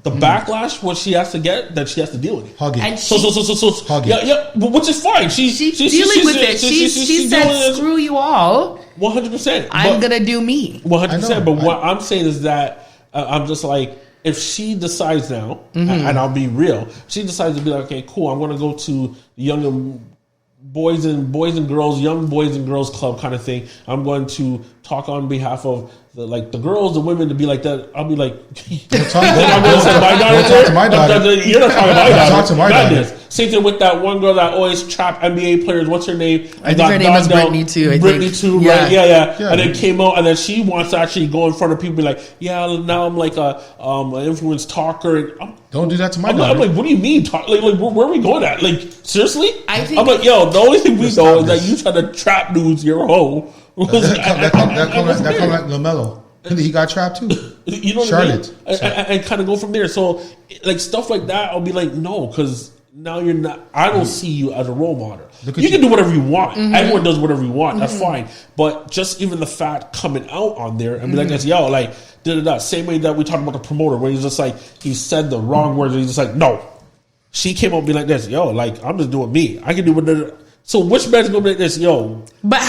the backlash, what she has to get, that she has to deal with it. Hug it. And So Hug it. yeah, which is fine. She's dealing with it. She said, "Screw you all. 100%. I'm gonna do me." 100%. But what I'm saying is that I'm just like, if she decides now, and I'll be real, she decides to be like, okay, cool, I'm gonna go to the young boys and girls, young boys and girls club kind of thing. I'm going to talk on behalf of the girls, the women, to be like that. I'll be like, Don't talk to my daughter. You're not talking to my daughter. Talk to my daughter. Madness. Same thing with that one girl that always trapped NBA players. What's her name? I think her name was Brittany too. Brittany too, Yeah. right? Yeah. And then came out, and then she wants to actually go in front of people, and be like, yeah, now I'm like an influence talker. Don't do that to my I'm daughter. like, what do you mean? Like where are we going at? Like, seriously? I think- I'm like, yo, the only thing we know is that you try to trap dudes, you're a hoe. That come like LaMelo. He got trapped too. You know what Charlotte. I mean? And kind of go from there. So, like, stuff like that, I'll be like, no, because now you're not, I don't see you as a role model. You can do whatever you want. Everyone does whatever you want. That's fine. But just even the fact coming out on there and be like, yo, like, same way that we talked about the promoter, where he's just like, he said the wrong words, and he's just like, no. She came up and be like this, yo, like, I'm just doing me. I can do whatever. So which man's gonna be like this, yo? But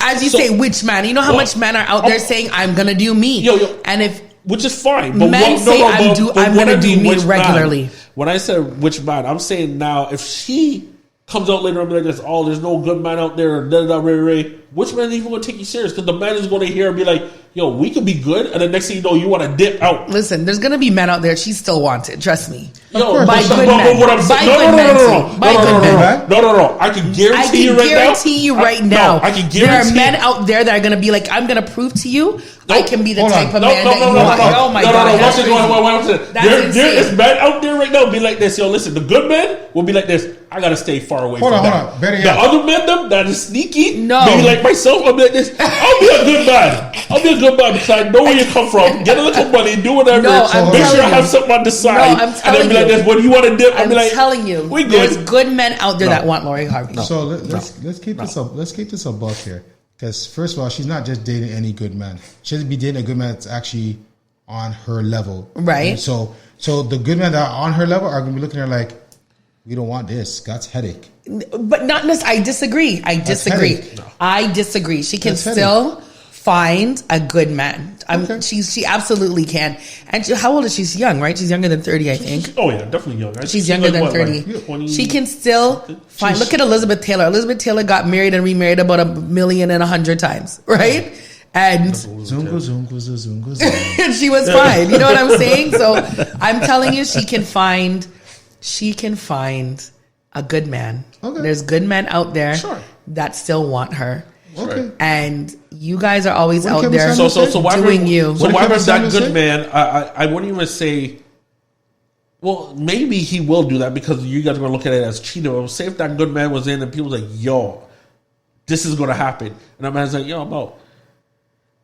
as you say, which man? You know how much men are out there saying, "I'm gonna do me," and if which is fine, but men say, "I'm gonna do me regularly." When I said which man, I'm saying now if she comes out later and be like this, oh, there's no good man out there, which man is even gonna take you serious? Because the man is gonna hear and be like, yo, we could be good, and the next thing you know, you want to dip out. Listen, there's gonna be men out there. She's still wanted. Trust me. Yo, by good men. What I'm saying, no. I can guarantee you right now. I can guarantee there are men out there that are gonna be like, I'm gonna prove to you, I can be the type of man that you want. Oh my god, there is men out there right now be like this. Yo, listen, the good men will be like this. I gotta stay far away from that. The other men, them that is sneaky, maybe like myself, I'll be like this. I'll be a good man. I'll be a good man because I know where you come from. Get a little money, do whatever. Make sure I have something on the side. I'm telling and then be like this. When you want to dip, I'll be like, telling you, we good. There's good men out there that want Lori Harvey. So let's keep this up. Let's keep this above here. Because first of all, she's not just dating any good man. She has to be dating a good man that's actually on her level, right? And so the good men that are on her level are going to be looking at her like, we don't want this. That's headache. But not necessarily. I disagree. I disagree. She can still find a good man. She absolutely can. And how old is she? She's young, right? She's younger than 30, I think. Oh yeah, definitely young. She's younger than 30. She can still find. Look at Elizabeth Taylor. Elizabeth Taylor got married and remarried about 1,100,000 times, right? And she was fine. You know what I'm saying? So I'm telling you, she can find a good man. Okay. There's good men out there that still want her. Okay. And you guys are always out there doing you. So why was that good man? I wouldn't even say. Well, maybe he will do that because you guys are going to look at it as cheating. Say if that good man was in and people was like, yo, this is going to happen. And that man's like, yo, I'm out.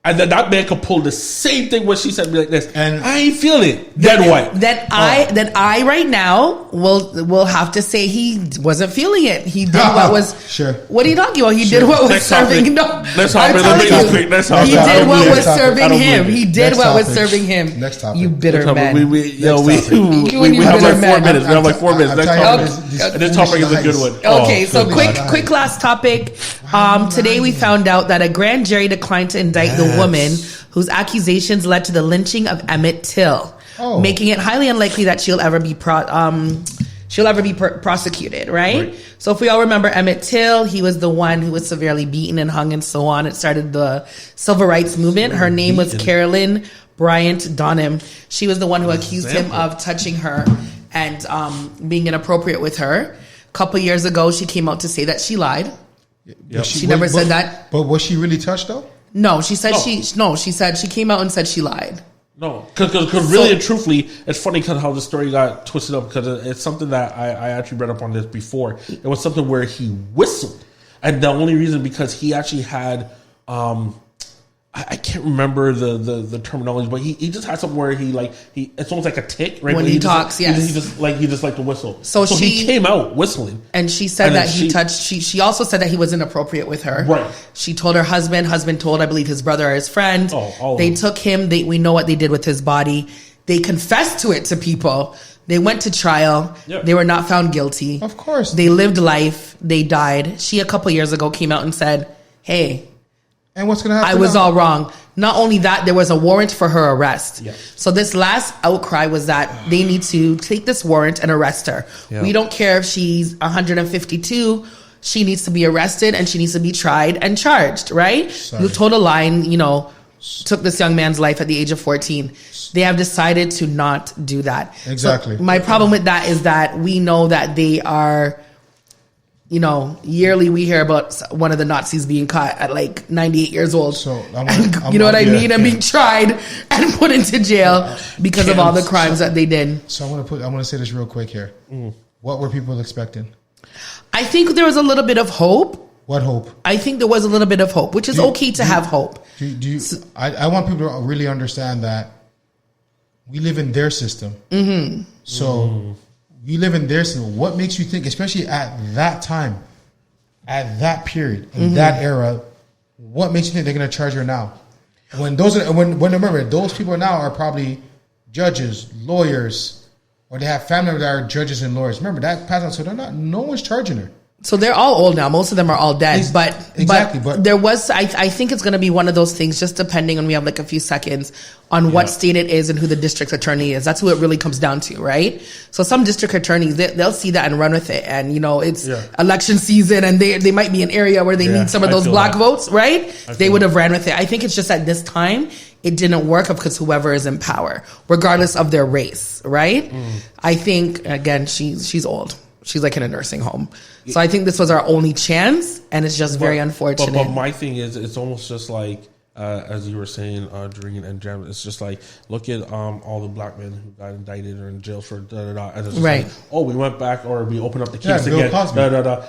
And then that man could pull the same thing what she said, be like this, and I ain't feeling it. Then what? Then I right now will have to say he wasn't feeling it. He did what was What are you talking about? He did what was serving. No, let's hop in. Let's hop. He did what was serving him. He did what was serving him. Next topic. You bitter man. We have like 4 minutes. We have like 4 minutes. This topic is a good one. Okay, so quick last topic. Today we found out that a grand jury declined to indict the woman whose accusations led to the lynching of Emmett Till, making it highly unlikely that she'll ever be prosecuted, right? So if we all remember Emmett Till, he was the one who was severely beaten and hung and so on. It started the civil rights movement. Her name was Carolyn Bryant Donham. She was the one who accused him of touching her and being inappropriate with her. A couple years ago, she came out to say that she lied. Yep. She never said that. But was she really touched though? No, she said she said she came out and said she lied. No, because really and truthfully, it's funny because how the story got twisted up because it's something that I actually read up on this before. It was something where he whistled, and the only reason because he actually had I can't remember the terminology, but he just had something where he it's almost like a tick, right? When he talks, yes. He just like to whistle. So he came out whistling. And she said that he touched, she also said that he was inappropriate with her. Right. She told her husband told, I believe, his brother or his friend. They took him, we know what they did with his body. They confessed to it to people. They went to trial. Yep. They were not found guilty. Of course. They lived life. They died. She, a couple years ago, came out and said, hey, and what's going to happen? I was all wrong. Not only that, there was a warrant for her arrest. Yep. So this last outcry was that they need to take this warrant and arrest her. Yep. We don't care if she's 152. She needs to be arrested and she needs to be tried and charged, right? You told a lie, took this young man's life at the age of 14. They have decided to not do that. Exactly. So my problem with that is that we know that they are... yearly we hear about one of the Nazis being caught at like 98 years old. So and being tried and put into jail because of all the crimes that they did. So I want to say this real quick here. What were people expecting? I think there was a little bit of hope. What hope? I think there was a little bit of hope, which is okay to have hope. I want people to really understand that we live in their system. Mm-hmm. So you live in their system. What makes you think, especially at that time, at that period, in that era, what makes you think they're going to charge her now? When remember, those people now are probably judges, lawyers, or they have family that are judges and lawyers. Remember that passed on, so no one's charging her. So they're all old now. Most of them are all dead. But there was, I think it's going to be one of those things, just depending on, we have like a few seconds, on what state it is and who the district attorney is. That's who it really comes down to, right? So some district attorneys, they'll see that and run with it. And, it's election season and they might be an area where they need some of those black votes, right? They would have ran with it. I think it's just at this time, it didn't work because whoever is in power, regardless of their race, right? I think, again, she's old. She's like in a nursing home. So I think this was our only chance, and it's just very unfortunate. But my thing is, it's almost just like, as you were saying, Doreen and Jem, it's just like, look at all the black men who got indicted or in jail for da-da-da. And it's just like, we went back or we opened up the case again. Da-da-da.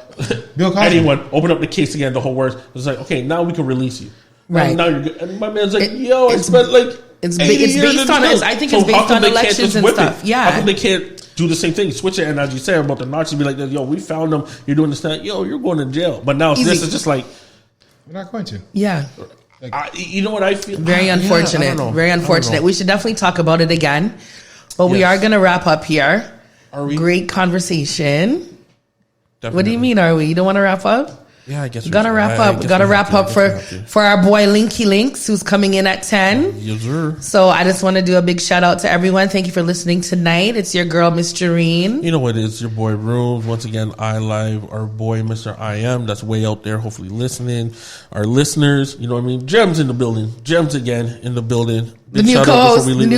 Bill Cosby. Anyone, open up the case again, the whole works. It's like, okay, now we can release you. Right. Now you're good. And my man's like, it's been like it's based on, I think it's based on elections and stuff. Yeah. How come they can't do the same thing, switch it, and as you said about the Nazis, be like, yo, we found them, you're doing this, that, yo, you're going to jail. But now this is just like, we're not going to. Yeah. You know what I feel? Very unfortunate. Very unfortunate. We should definitely talk about it again. But we are going to wrap up here. Are we? Great conversation. Definitely. What do you mean, are we? You don't want to wrap up? Yeah, I guess we gotta wrap up. We gotta wrap up for our boy Linky Links, who's coming in at 10. Yes, sir. So I just want to do a big shout out to everyone. Thank you for listening tonight. It's your girl, Miss Jareen. You know what it is, your boy Rooms. Once again, iLive, our boy Mr. I Am, that's way out there, hopefully listening. Our listeners, you know what I mean? Gems in the building. Gems again in the building. The new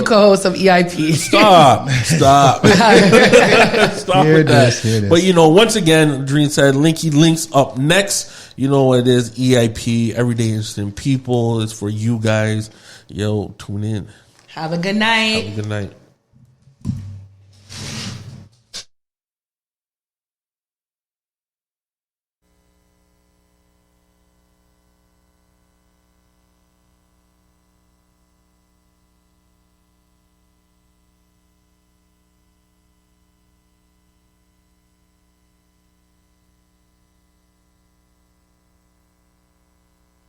co-host of EIP. Stop Stop with that. But you know, once again, Dream said Linky Links up next. You know what it is, EIP, Everyday Interesting People. It's for you guys. Yo, tune in. Have a good night. Have a good night.